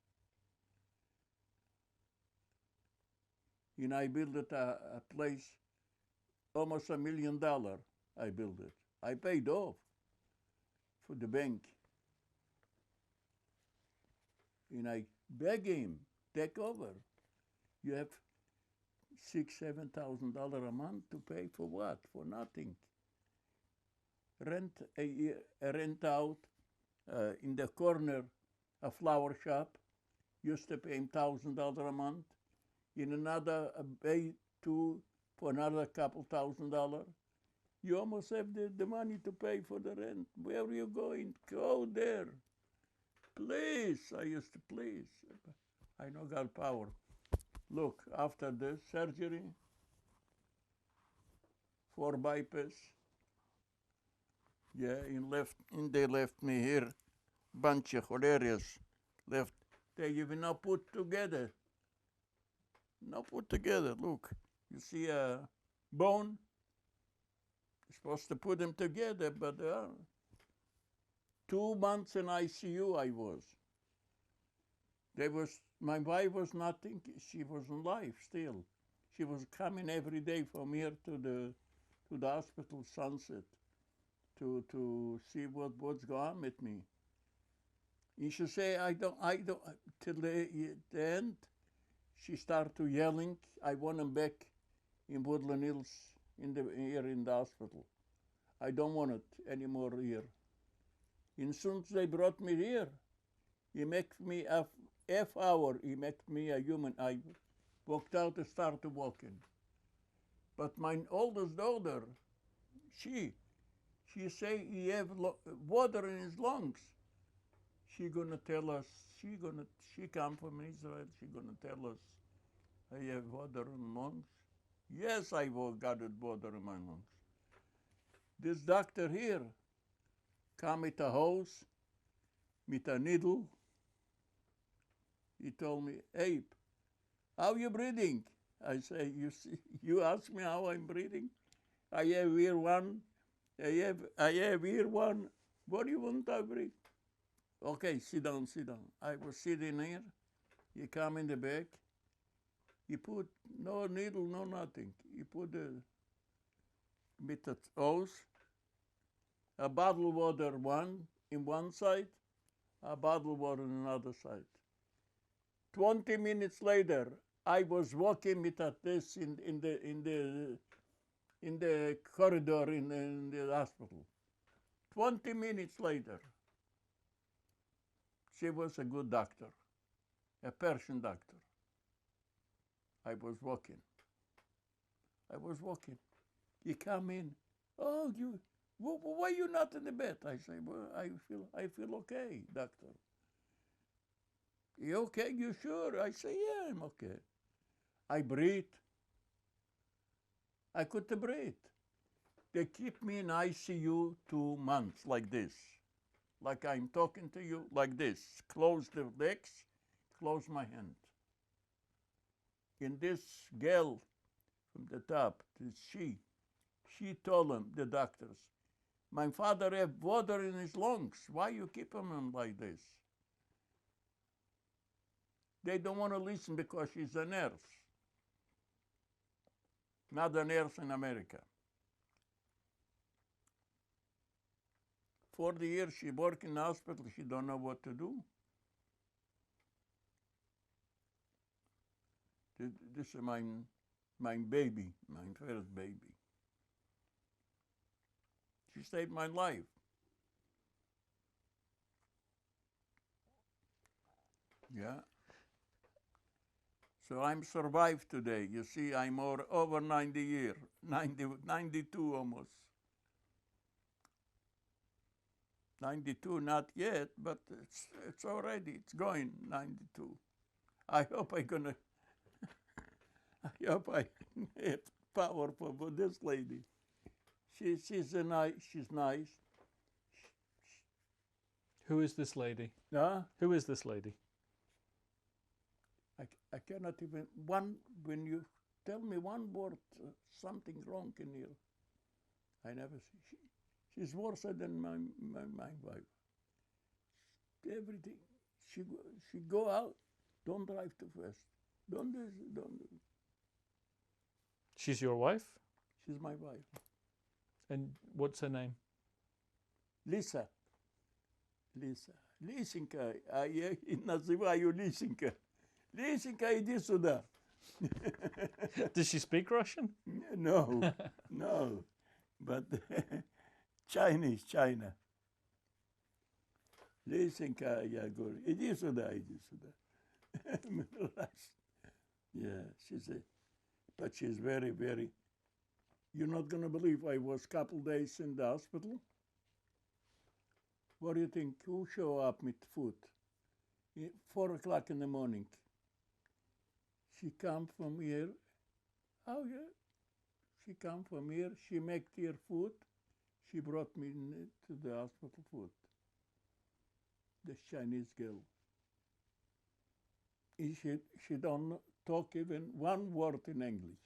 And I built it a place, almost $1 million I built it. I paid off for the bank. And I beg him, take over. You have $6,000-7,000 a month to pay for what? For nothing. Rent out in the corner a flower shop. Used to pay him $1,000 a month. In another pay for another couple $1,000. You almost have the money to pay for the rent. Where are you going? Go there. Please, I used to please. I know God power. Look, after the surgery, 4 bypass, Yeah, and they left me here, bunch of hilarious left. They even not put together. Not put together. Look, you see a bone. You're supposed to put them together, but 2 months in ICU I was. My wife was not thinking. She was alive still. She was coming every day from here to the hospital, Sunset, to see what's going on with me. And she say, I don't, till the end, she started to yelling, I want him back in Woodland Hills, here in the hospital. I don't want it anymore here. And soon as they brought me here, he make me a half hour, he make me a human. I walked out and started walking. But my oldest daughter, she say he have water in his lungs. She gonna tell us, she come from Israel, she gonna tell us, I have water in lungs. Yes, I got water in my lungs. This doctor here come with a hose, with a needle. He told me, hey, how you breathing? I say, you ask me how I'm breathing? I have here one, I have here one. What do you want to breathe? Okay, sit down, sit down. I was sitting here. He come in the back. He put no needle, no nothing. He put a bit of hose, a bottle of water in one side, a bottle of water on another side. 20 minutes later, I was walking with this in the corridor in the hospital. 20 minutes later. She was a good doctor, a Persian doctor. I was walking. He come in. Oh, why you not in the bed? I say, well, I feel okay, doctor. You okay? You sure? I say, yeah, I'm okay. I breathe. I couldn't breathe. They keep me in ICU 2 months like this. Like I'm talking to you, like this. Close the legs, close my hand. And this girl from the top, she told them, the doctors, my father have water in his lungs. Why you keep him like this? They don't want to listen because she's a nurse. Not a nurse in America. 40 years she worked in the hospital, she don't know what to do. This is my baby, my first baby. She saved my life. Yeah. So I'm survived today. You see, I'm over 90 years, 92 almost. 92, not yet, but it's already, it's going 92. I hope I hope I have powerful for this lady. She's nice. Who is this lady? Huh? Who is this lady? I cannot even, when you tell me one word, something wrong in here, I never see. She's worse than my wife. Everything. She go out, don't drive too fast. Don't do. She's your wife? She's my wife. And what's her name? Lisa. Lisinka. Я называю Лисинка. Лисинка, иди сюда. Does she speak Russian? No. But Chinese, China. Лисинка, я говорю, иди сюда. Yeah, but she's very, very, you're not going to believe I was a couple days in the hospital. What do you think? Who show up with food? 4 o'clock in the morning. She come from here. Oh, yeah. She come from here. She make her food. She brought me to the hospital food. This Chinese girl. She don't talk even one word in English.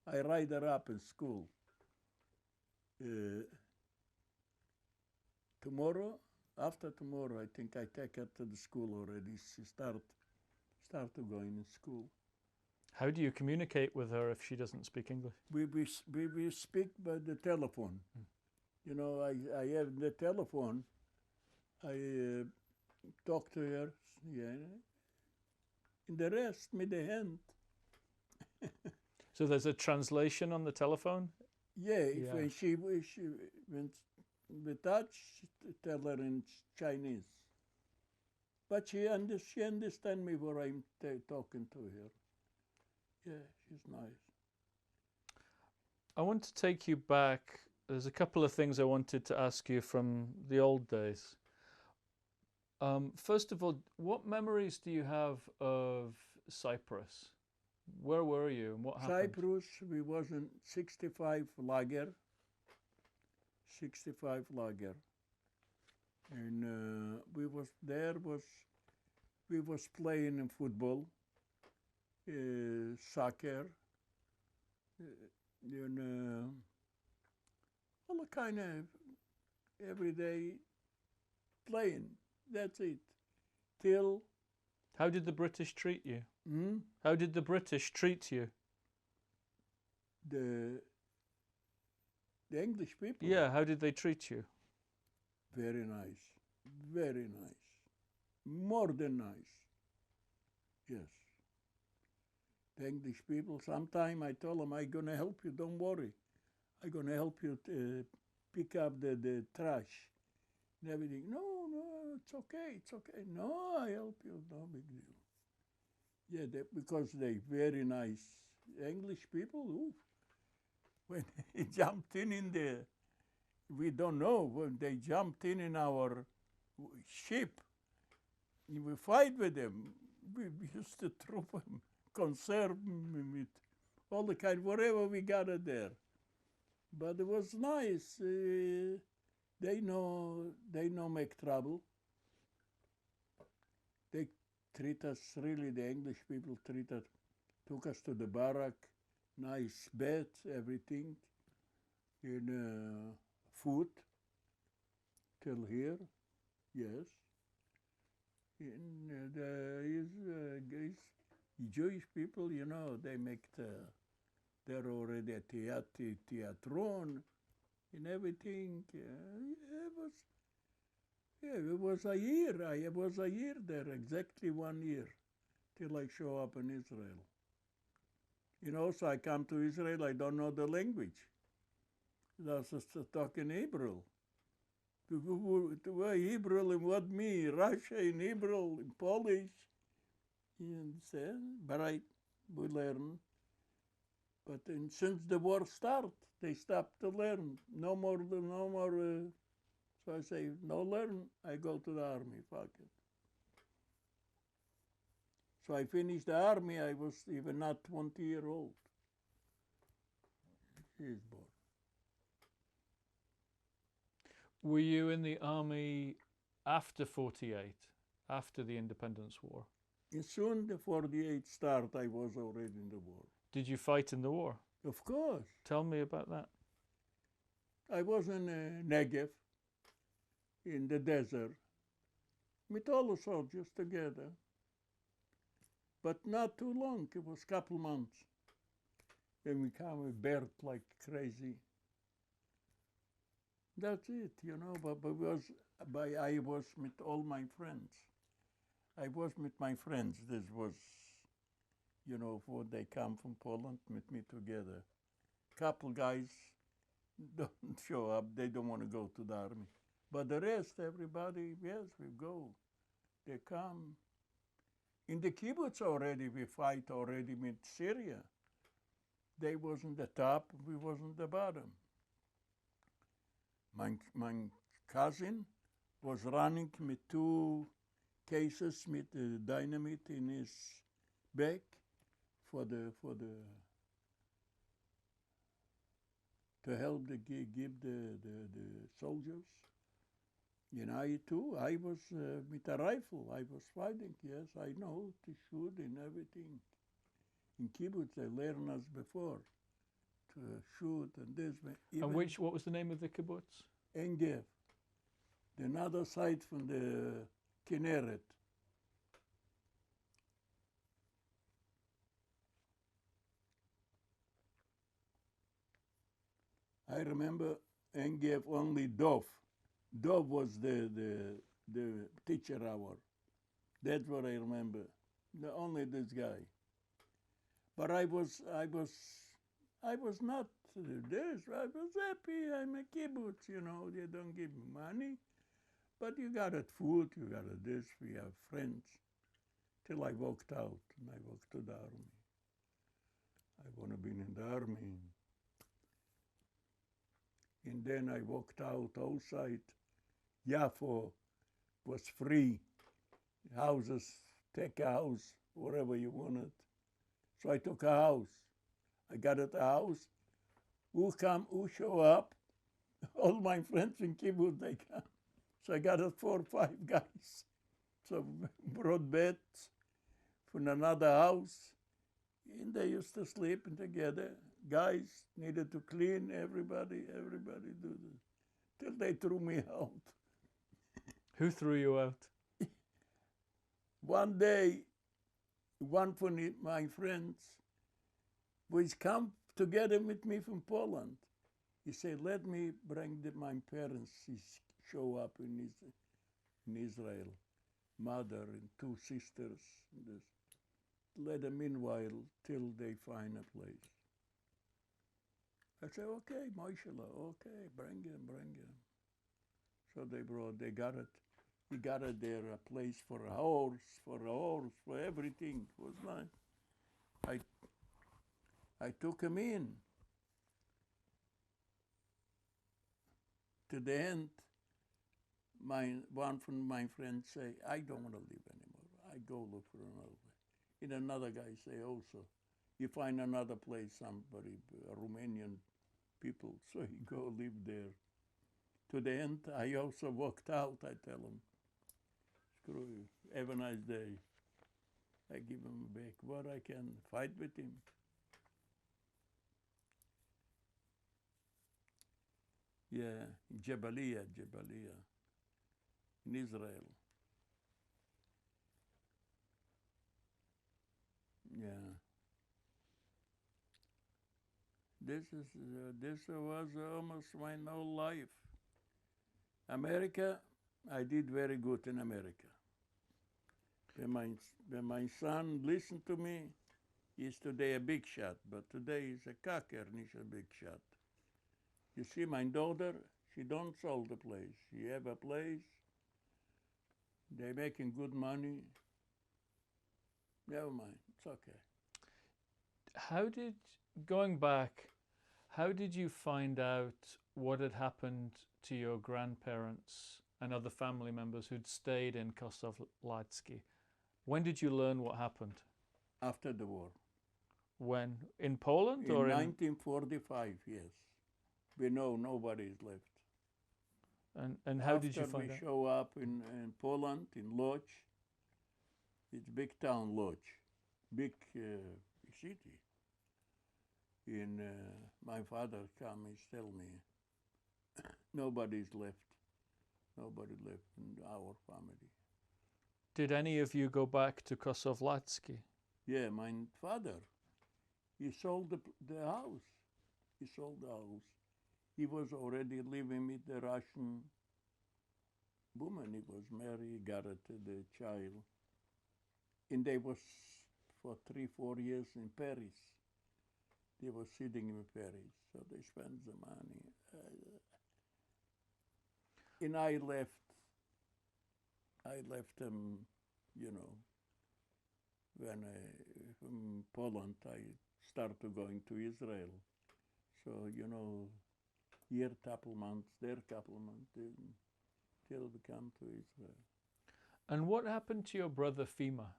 I write her up in school. Tomorrow, after tomorrow, I think I take her to the school already. She start to going in school. How do you communicate with her if she doesn't speak English? We speak by the telephone. You know, I have the telephone. I talk to her. Yeah. And the rest, with the hand. So there's a translation on the telephone? Yeah, Yeah. when when we touch, tell her in Chinese. But she understand me when I'm talking to her. Yeah, she's nice. I want to take you back. There's a couple of things I wanted to ask you from the old days. First of all, what memories do you have of Cyprus? Where were you and what happened? Cyprus, we was in 65 lager. 65 lager. And we was playing in football, soccer, and all kind of everyday playing. That's it. Till. How did the British treat you? How did the British treat you? The English people? Yeah, how did they treat you? Very nice. Very nice. More than nice. Yes. The English people, sometime I told them, I'm going to help you, don't worry. I'm going to help you to pick up the trash and everything. No, it's okay. No, I help you, no big deal. Yeah, because they very nice. English people, ooh, when they jumped in there, we don't know, when they jumped in our ship, we fight with them. We used to throw them, conserve them with all the kind, whatever we gathered there. But it was nice. They know make trouble. They treat us, really, the English people took us to the barrack, nice beds, everything, and food, till here, yes. And the Jewish people, you know, they make they're already at theatron and everything. It was a year. I was a year there, exactly 1 year, till I show up in Israel. You know, so I come to Israel, I don't know the language. I was just talking Hebrew. Hebrew and what me? Russia in Hebrew, in Polish. And but we learn. But since the war started, they stopped to learn. No more. So I say, no learn, I go to the army, fuck it. So I finished the army, I was even not 20 years old. He's born. Were you in the army after 48, after the Independence War? And soon the 48 start, I was already in the war. Did you fight in the war? Of course. Tell me about that. I was in Negev, in the desert, with all the soldiers together. But not too long, it was a couple months. Then we come with bird like crazy. That's it, you know, I was with all my friends. I was with my friends. This was, you know, when they come from Poland, with me together. Couple guys don't show up, they don't want to go to the army. But the rest, everybody, yes, we go. They come. In the kibbutz already, we fight already with Syria. They was on the top, we was on the bottom. My cousin was running with 2 cases with dynamite in his back for the to help give the soldiers. And I too, I was with a rifle. I was fighting. Yes, I know to shoot and everything. In kibbutz, they learned us before to shoot and this. And what was the name of the kibbutz? Engev, the other side from the Kinneret. I remember Engev only Dov. Dov was the teacher hour. That's what I remember. Only this guy. But I was not this. I was happy. I'm a kibbutz, you know. They don't give me money, but you got it food. You got it this. We have friends. Till I walked out and I walked to the army. I want to be in the army. And then I walked out outside. Yafo was free. Houses, take a house, wherever you wanted. So I took a house. I got at the house. Who show up? All my friends in kibbutz, they come. So I got it 4 or 5 guys. So brought beds from another house. And they used to sleep together. Guys needed to clean, everybody do this. Till they threw me out. Who threw you out? One day, one from my friends, which come together with me from Poland, he said, let me bring my parents show up in Israel, mother and 2 sisters. Let them meanwhile till they find a place. I said, okay, mashallah, okay, bring him. So they got it. We got it there, a place for a horse, for everything. It was nice. I took him in. To the end, one from my friends say, I don't want to live anymore. I go look for another place. And another guy say also, you find another place, somebody, Romanian people, so he go live there. To the end, I also walked out. I tell him, screw you, have a nice day. I give him back what I can, fight with him. Yeah, Jabalia, in Israel. Yeah. This was almost my whole life. America, I did very good in America. When my son listened to me, he's today a big shot, but today he's a cocker, and he's a big shot. You see, my daughter, she don't sell the place. She have a place. They're making good money. Never mind, it's okay. Going back, how did you find out what had happened to your grandparents and other family members who'd stayed in Kosovlatsky? When did you learn what happened? After the war. When? In Poland? In 1945, yes. We know nobody's left. And how did you find out? After we show up in Poland, in Lodz, it's big town, Lodz, big city. And my father come and tell me, nobody's left. Nobody left in our family. Did any of you go back to Kosovlatsky? Yeah, my father, he sold the house. He sold the house. He was already living with the Russian woman. He was married, got the child. And they was for 3-4 years in Paris. They were sitting in Paris, so they spent the money. And I left them, you know, when from Poland I started going to Israel. So, you know, here couple months, there couple months, till we come to Israel. And what happened to your brother Fima?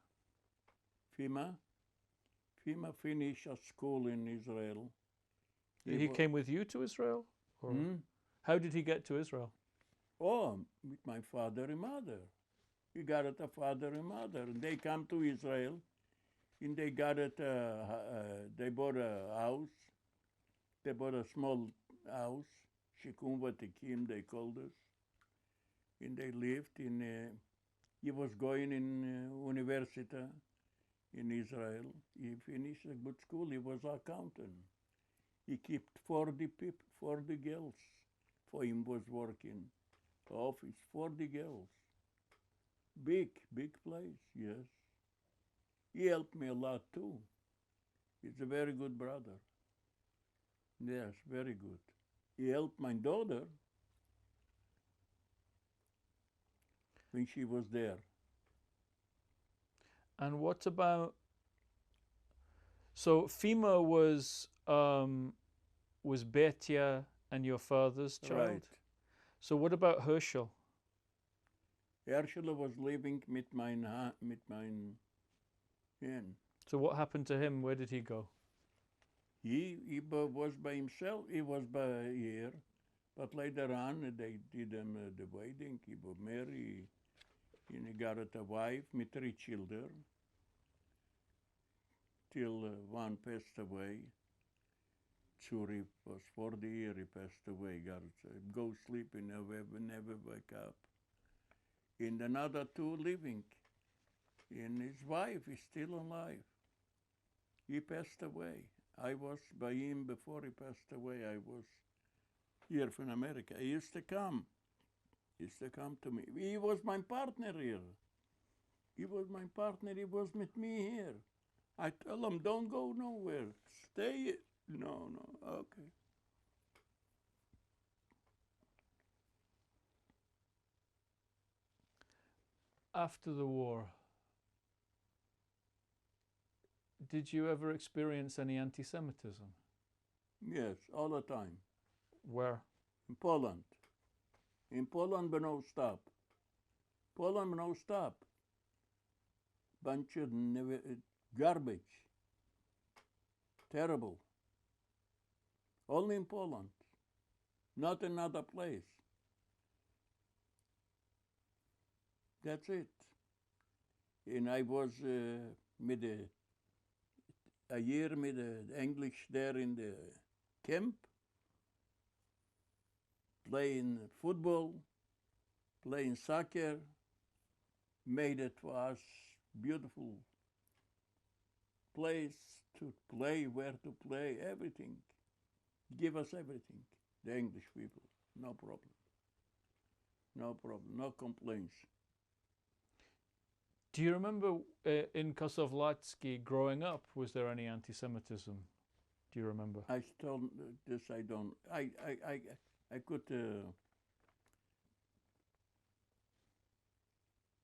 Fima finished a school in Israel. He came with you to Israel? Or how did he get to Israel? Oh, with my father and mother. He got it a father and mother. And they come to Israel, and they got it, they bought a house. They bought a small house, Shikum Vatikim, they called us. And they lived in, he was going in university in Israel. He finished a good school. He was accountant. He kept 40 people, 40 girls for him was working. Office, 40 girls. Big place, yes. He helped me a lot too. He's a very good brother. Yes, very good. He helped my daughter when she was there. And what about, so Fima was Betia and your father's child? Right. So what about Herschel? Herschel was living with mein hen. So what happened to him? Where did he go? He was by himself. He was by here, but later on they did him the wedding. He was married, and he got a wife with 3 children. Till one passed away. Zurich was 40 years. He passed away. Got go sleep and never wake up. And another 2 living. And his wife is still alive. He passed away. I was by him before he passed away. I was here from America. He used to come. He used to come to me. He was my partner here. He was my partner. He was with me here. I tell him, don't go nowhere. Stay. No, okay. After the war, did you ever experience any anti-Semitism? Yes, all the time. Where? In Poland. In Poland, but no stop. Poland, no stop. Bunch of garbage. Terrible. Only in Poland. Not another place. That's it. And I was with a year with the English there in the camp, playing football, playing soccer, made it for us beautiful place to play, where to play, everything. Give us everything, the English people, no problem. No problem, no complaints. Do you remember in Kosovlatsky growing up, was there any anti-Semitism? Do you remember? I still, this I don't, I could,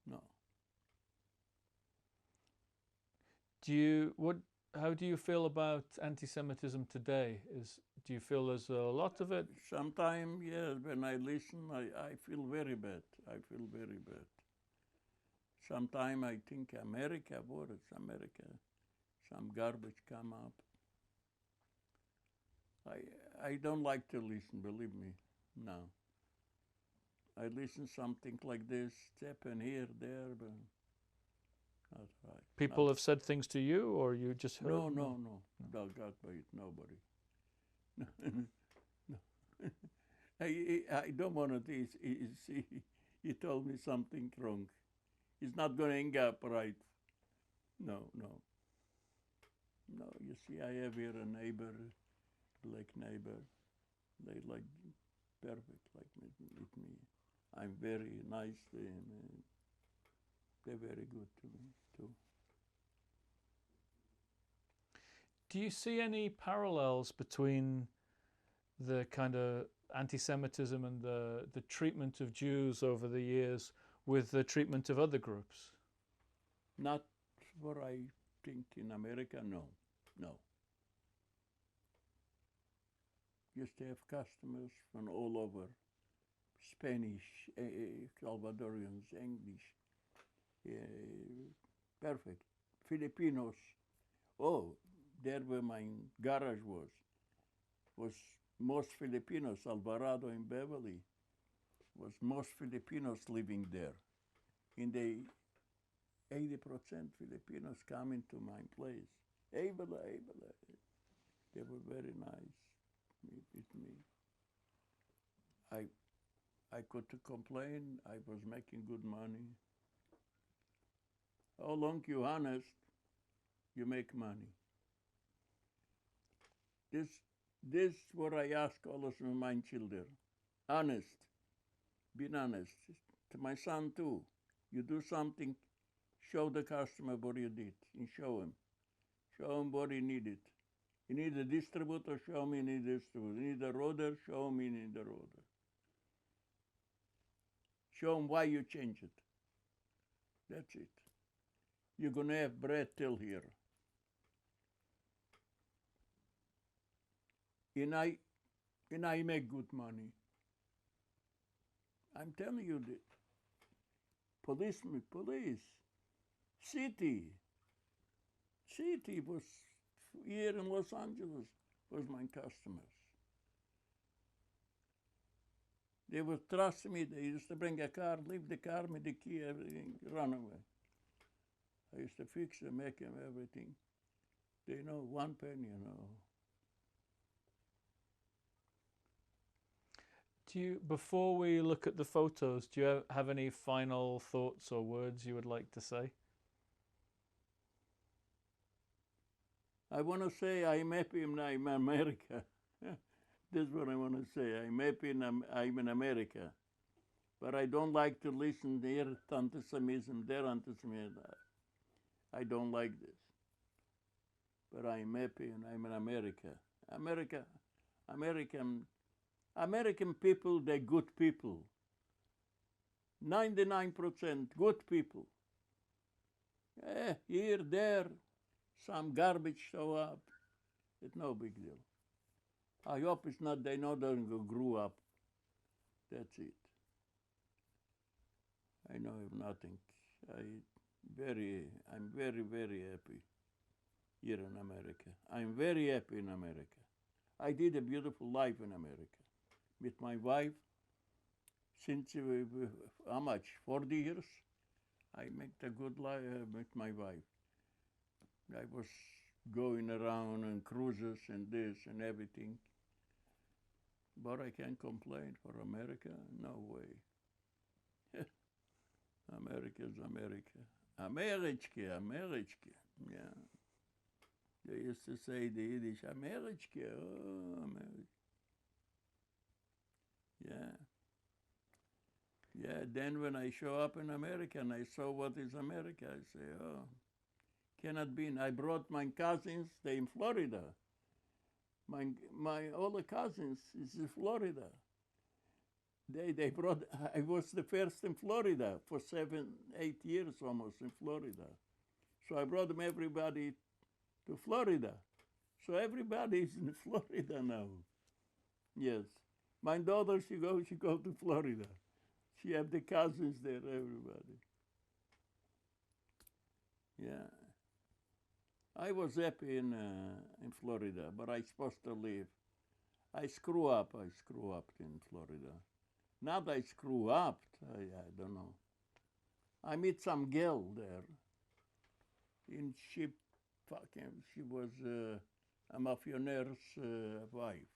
no. How do you feel about anti-Semitism today? Do you feel there's a lot of it? Sometimes, yes, when I listen, I feel very bad. I feel very bad. Sometimes I think America, what is America? Some garbage come up. I don't like to listen, believe me, no. I listen something like this, happen here, there, but not right. People have said things to you, or you just heard? No. God by it, nobody. No. I don't want to. He told me something wrong. He's not going to hang up right. No. You see, I have here a neighbor, black neighbor. They like perfect, like with me. I'm very nice to him. And they're very good to me too. Do you see any parallels between the kind of anti-Semitism and the treatment of Jews over the years with the treatment of other groups? Not what I think in America, no. Used to have customers from all over, Spanish, Salvadorians, English, perfect. Filipinos. Oh, there where my garage was. was most Filipinos, Alvarado in Beverly, was most Filipinos living there. In the 80% Filipinos coming to my place. Abela. They were very nice with me. I could complain. I was making good money. How long you honest, you make money. This what I ask all of my children. Honest. Be honest. To my son too. You do something, show the customer what you did and show him. Show him what he needed. You need a distributor, show me you need a distributor. You need a roader, show me you need a roader. Show him why you change it. That's it. You're going to have bread till here. And I make good money. I'm telling you that. Police, city was here in Los Angeles was my customers. They would trust me. They used to bring a car, leave the car with the key, everything, run away. I used to fix them, make them everything. They know 1 penny, Do you, before we look at the photos, do you have any final thoughts or words you would like to say? I want to say I'm happy in America. That's what I want to say. I'm happy I'm in America. But I don't like to listen to their anti-Semitism, their anti-Semitism. I don't like this. But I'm happy and I'm in America. American people, they're good people. 99% good people. Here, there, some garbage show up. It's no big deal. I hope it's not, they know they grew up. That's it. I know of nothing. I'm very, very happy here in America. I'm very happy in America. I did a beautiful life in America. With my wife, since how much? 40 years? I make a good life with my wife. I was going around on cruises and this and everything. But I can't complain for America. No way. America's America. America. Yeah. They used to say the Yiddish, America. Oh, America. Yeah, then when I show up in America and I saw what is America, I say, oh, cannot be. And I brought my cousins, they're in Florida. My older cousins is in Florida. They brought, I was the first in Florida for 7, 8 years almost in Florida. So I brought them everybody to Florida. So everybody is in Florida now. Yes. My daughter, she go to Florida. She have the cousins there, everybody. Yeah. I was happy in Florida, but I supposed to leave. I screw up in Florida. Not I screw up, I don't know. I meet some girl there. And she was a maffionaire's wife.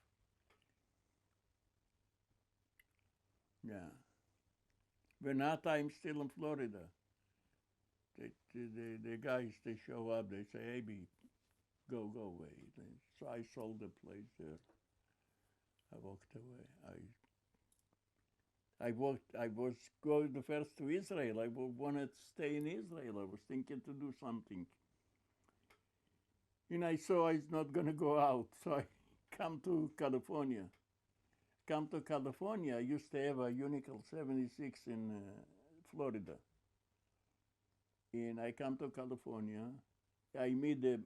Yeah. When that I'm still in Florida, the guys, they show up, they say, hey, go away. So I sold the place there. I walked away. I was going first to Israel. I wanted to stay in Israel. I was thinking to do something. And I saw I was not going to go out, so I come to California. I used to have a Unical 76 in Florida. And I come to California. I meet the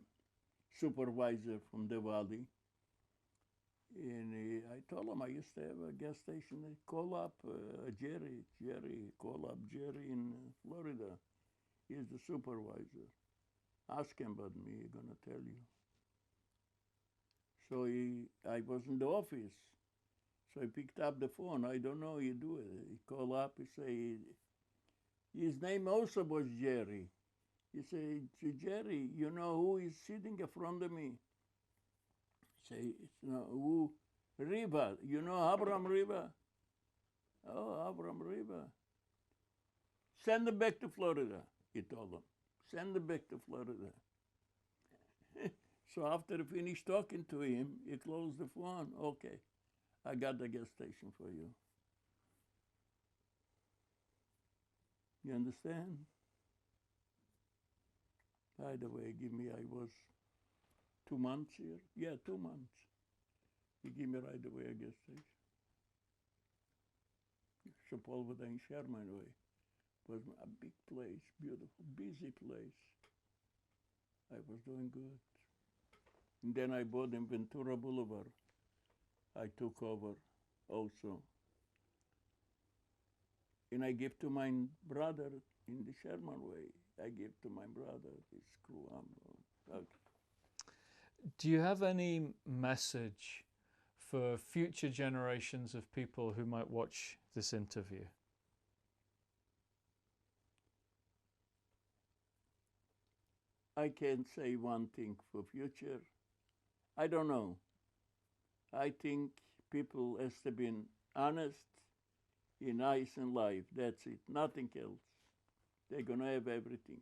supervisor from the valley. And I told him I used to have a gas station. Call up call up Jerry in Florida. He's the supervisor. Ask him about me, he's going to tell you. So I was in the office. So he picked up the phone. I don't know, he do it. He called up, he say, his name also was Jerry. He said, Jerry, you know who is sitting in front of me? Say, who? Riva. You know Abraham Riva? Oh, Abraham Riva. Send him back to Florida, he told him. Send him back to Florida. So after he finished talking to him, he closed the phone. Okay, I got the gas station for you. You understand? By the way, I was 2 months here. Yeah, 2 months. He gave me right away a gas station. Sepulveda in Sherman Way. Was a big place, beautiful, busy place. I was doing good. And then I bought in Ventura Boulevard. I took over also. And I gave to my brother in the Sherman Way. I gave to my brother, his crew. Okay. Do you have any message for future generations of people who might watch this interview? I can't say one thing for future. I don't know. I think people has to be honest, nice in life. That's it. Nothing else. They're gonna have everything.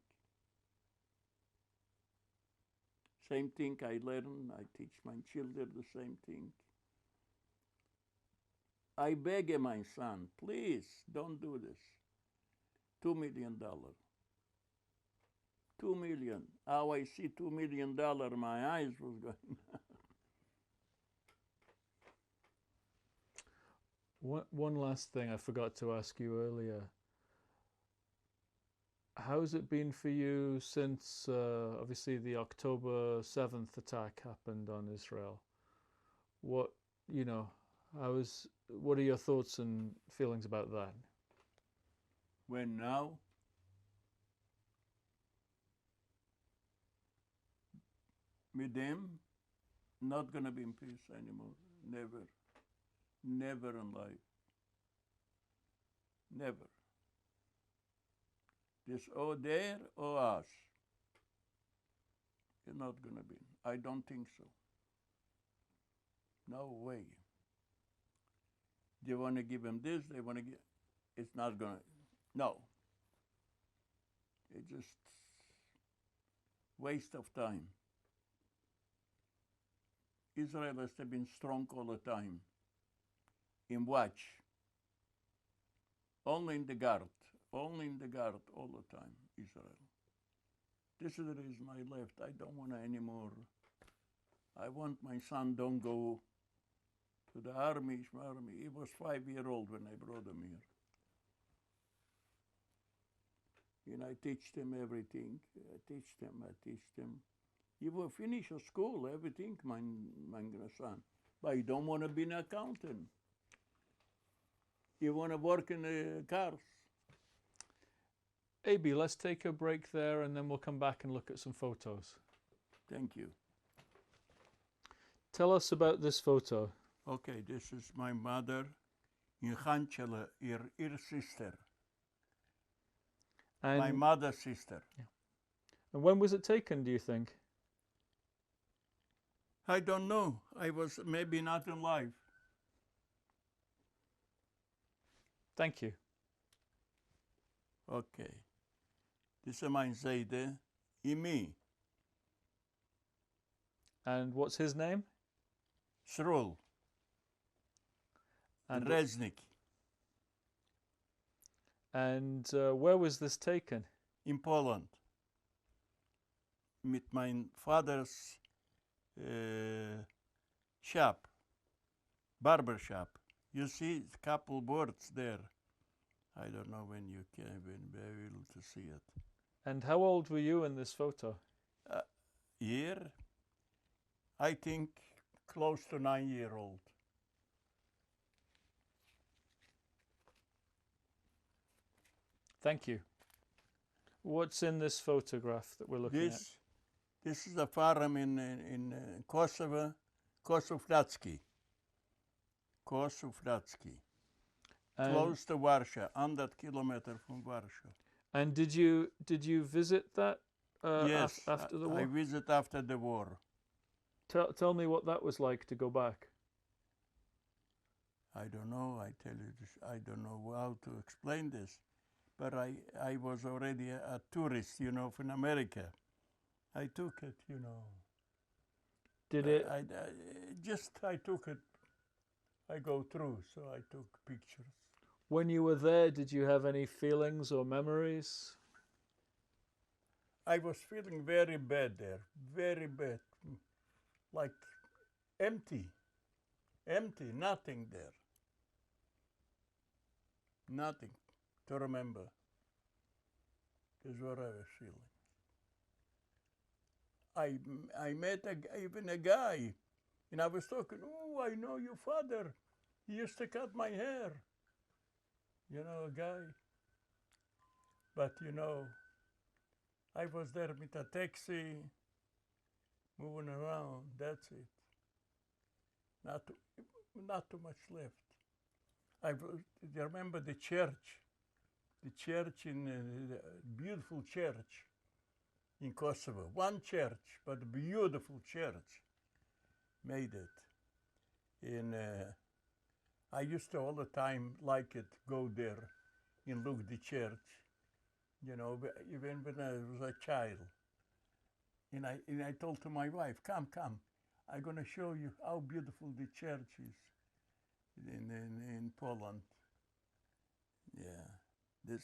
Same thing I learn. I teach my children the same thing. I beg my son, please don't do this. $2 million. $2 million. How I see $2 million, my eyes was going. One last thing I forgot to ask you earlier. How's it been for you since obviously the October 7th attack happened on Israel? What are your thoughts and feelings about that? When now? With them, not gonna be in peace anymore. Never. Never in life. Never. This or there or us. It's not gonna be. I don't think so. No way. They want to give them this, they want to give. It's not gonna. No. It's just waste of time. Israel has to be strong all the time. In watch. Only in the guard. Only in the guard all the time, Israel. This is the reason I left. I don't want anymore. I want my son don't go to the army. He was 5 years old when I brought him here. And I teach them everything. I teach them. He will finish a school, everything, my son. But he don't want to be an accountant. He want to work in the cars. Abi, let's take a break there and then we'll come back and look at some photos. Thank you. Tell us about this photo. Okay, this is my mother in Hanchela, her sister. And my mother's sister. Yeah. And when was it taken, do you think? I don't know. I was maybe not alive. Thank you. Okay. This is my Zayde, Imi. And what's his name? Srul. And Reznik. And where was this taken? In Poland. With my father's shop, barber shop. You see a couple boards there. I don't know when you can be able to see it. And how old were you in this photo? Here, I think close to 9-year-old. Thank you. What's in this photograph that we're looking at? This is a farm in Kosovo Kosovnatsky. Kosovnatsky. Close to Warsaw, 100 kilometers from Warsaw. And did you visit that Yes, after the war? I visit after the war. Tell me what that was like to go back. I don't know, I tell you this, I don't know how to explain this, but I was already a tourist, you know, from America. I took it, you know. Did it? I took it, I go through, so I took pictures. When you were there, did you have any feelings or memories? I was feeling very bad there, very bad, like empty, nothing there. Nothing to remember. That's what I was feeling. I met even a guy, and I was talking, oh, I know your father. He used to cut my hair. You know, a guy. But, you know, I was there with a taxi, moving around, that's it. Not too much left. I remember the church in beautiful church in Kosovo. One church, but a beautiful church. Made it. And I used to all the time like it, go there and look the church, you know, even when I was a child. And I told to my wife, come, I'm gonna show you how beautiful the church is in Poland. Yeah, this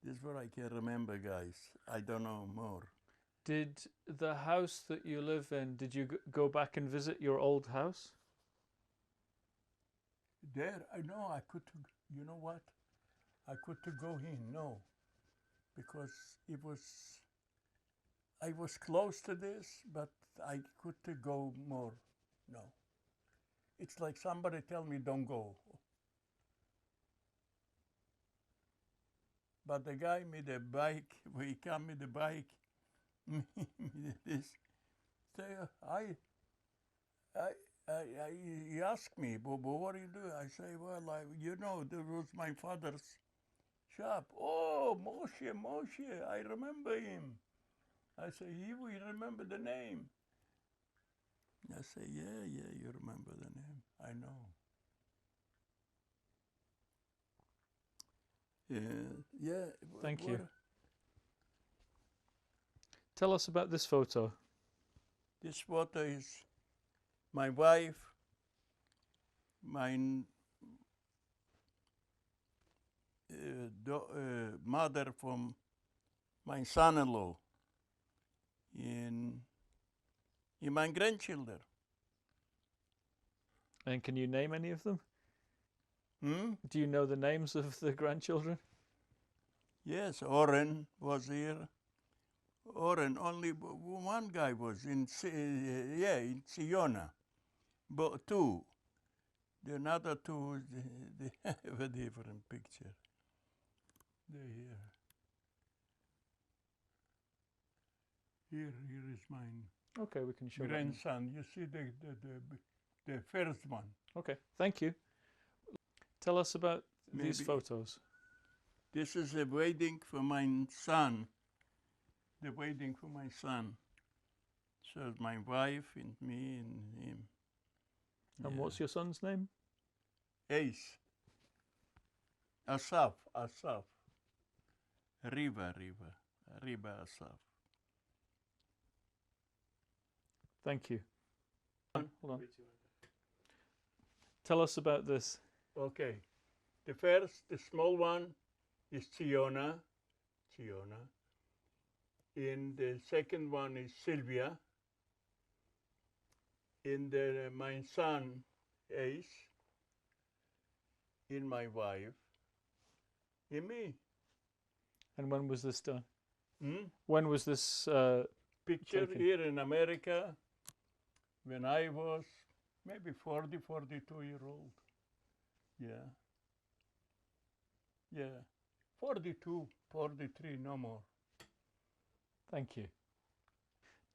is what I can remember, guys. I don't know more. Did the house that you live in, did you go back and visit your old house? There, I know I could, you know what? I could go in, no, because I was close to this, but I could go more, no. It's like somebody tell me don't go. But the guy with the bike, when he come with the bike, this, say, he asked me, but what do you do? I say, well, you know, there was my father's shop. Oh, Moshe, I remember him. I say, you remember the name? I say, yeah, you remember the name. I know. Yeah. Thank you. Tell us about this photo. This photo is my wife, my mother from my son-in-law, and my grandchildren. And can you name any of them? Hmm? Do you know the names of the grandchildren? Yes, Oren was here. Oren, only one guy was in Siona, but two. The another two, they have a different picture. They're here. Here is mine. Okay, we can show grandson. You see the first one. Okay, thank you. Tell us about these photos. This is a wedding for my son. The wedding for my son. So my wife and me and him. And what's your son's name? Ace. Asaf. Riva, Asaf. Thank you. Hold on. Tell us about this. Okay. The small one is Tiona. And the second one is Sylvia. And my son, Ace. And my wife. And me. And when was this done? When was this picture taken? Here in America, when I was maybe 40, 42-year-old. Yeah. 42, 43, no more. Thank you.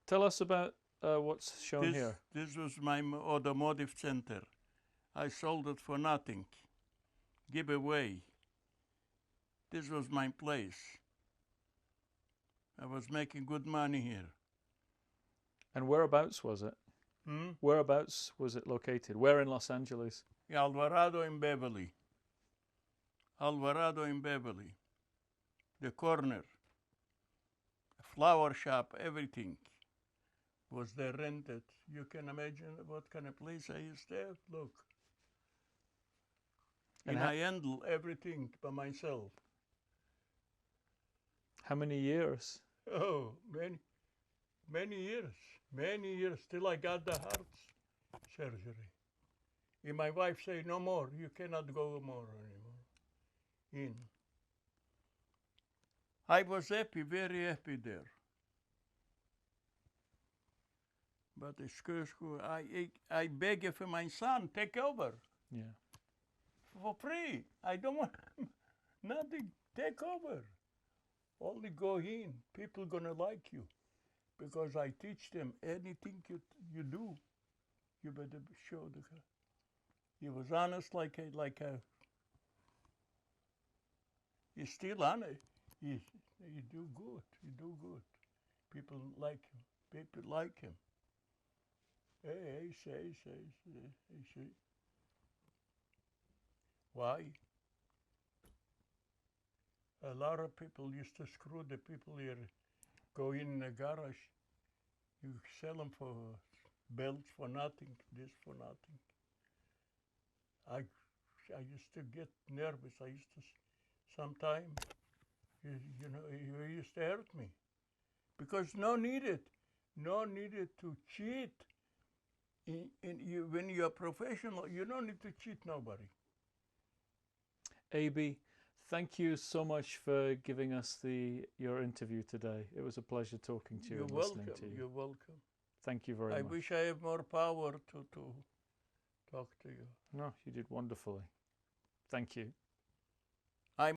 Tell us about what's shown here? This was my automotive center. I sold it for nothing. Give away. This was my place. I was making good money here. And whereabouts was it? Whereabouts was it located? Where in Los Angeles? Alvarado in Beverly. Alvarado in Beverly. The corner. A flower shop, everything was there rented. You can imagine what kind of place I used to have. Look. And I handle everything by myself. How many years? Oh, many years, till I got the heart surgery. And my wife say, no more, you cannot go more anymore. I was happy, very happy there. But I beg for my son, take over. Yeah. For free. I don't want nothing, take over. Only go in, people gonna like you. Because I teach them anything you do, you better show the. He was honest like a. He's still honest. You do good. You do good. People like him. People like him. Hey, say. Why? A lot of people used to screw the people here. Go in the garage, you sell them for belts for nothing, this for nothing. I used to get nervous. I used to, sometimes, you used to hurt me. Because no needed to cheat. When you're professional, you don't need to cheat nobody. AB, thank you so much for giving us your interview today. It was a pleasure talking to you and listening to you. You're welcome. Thank you very much. I wish I had more power to talk to you. No, you did wonderfully. Thank you.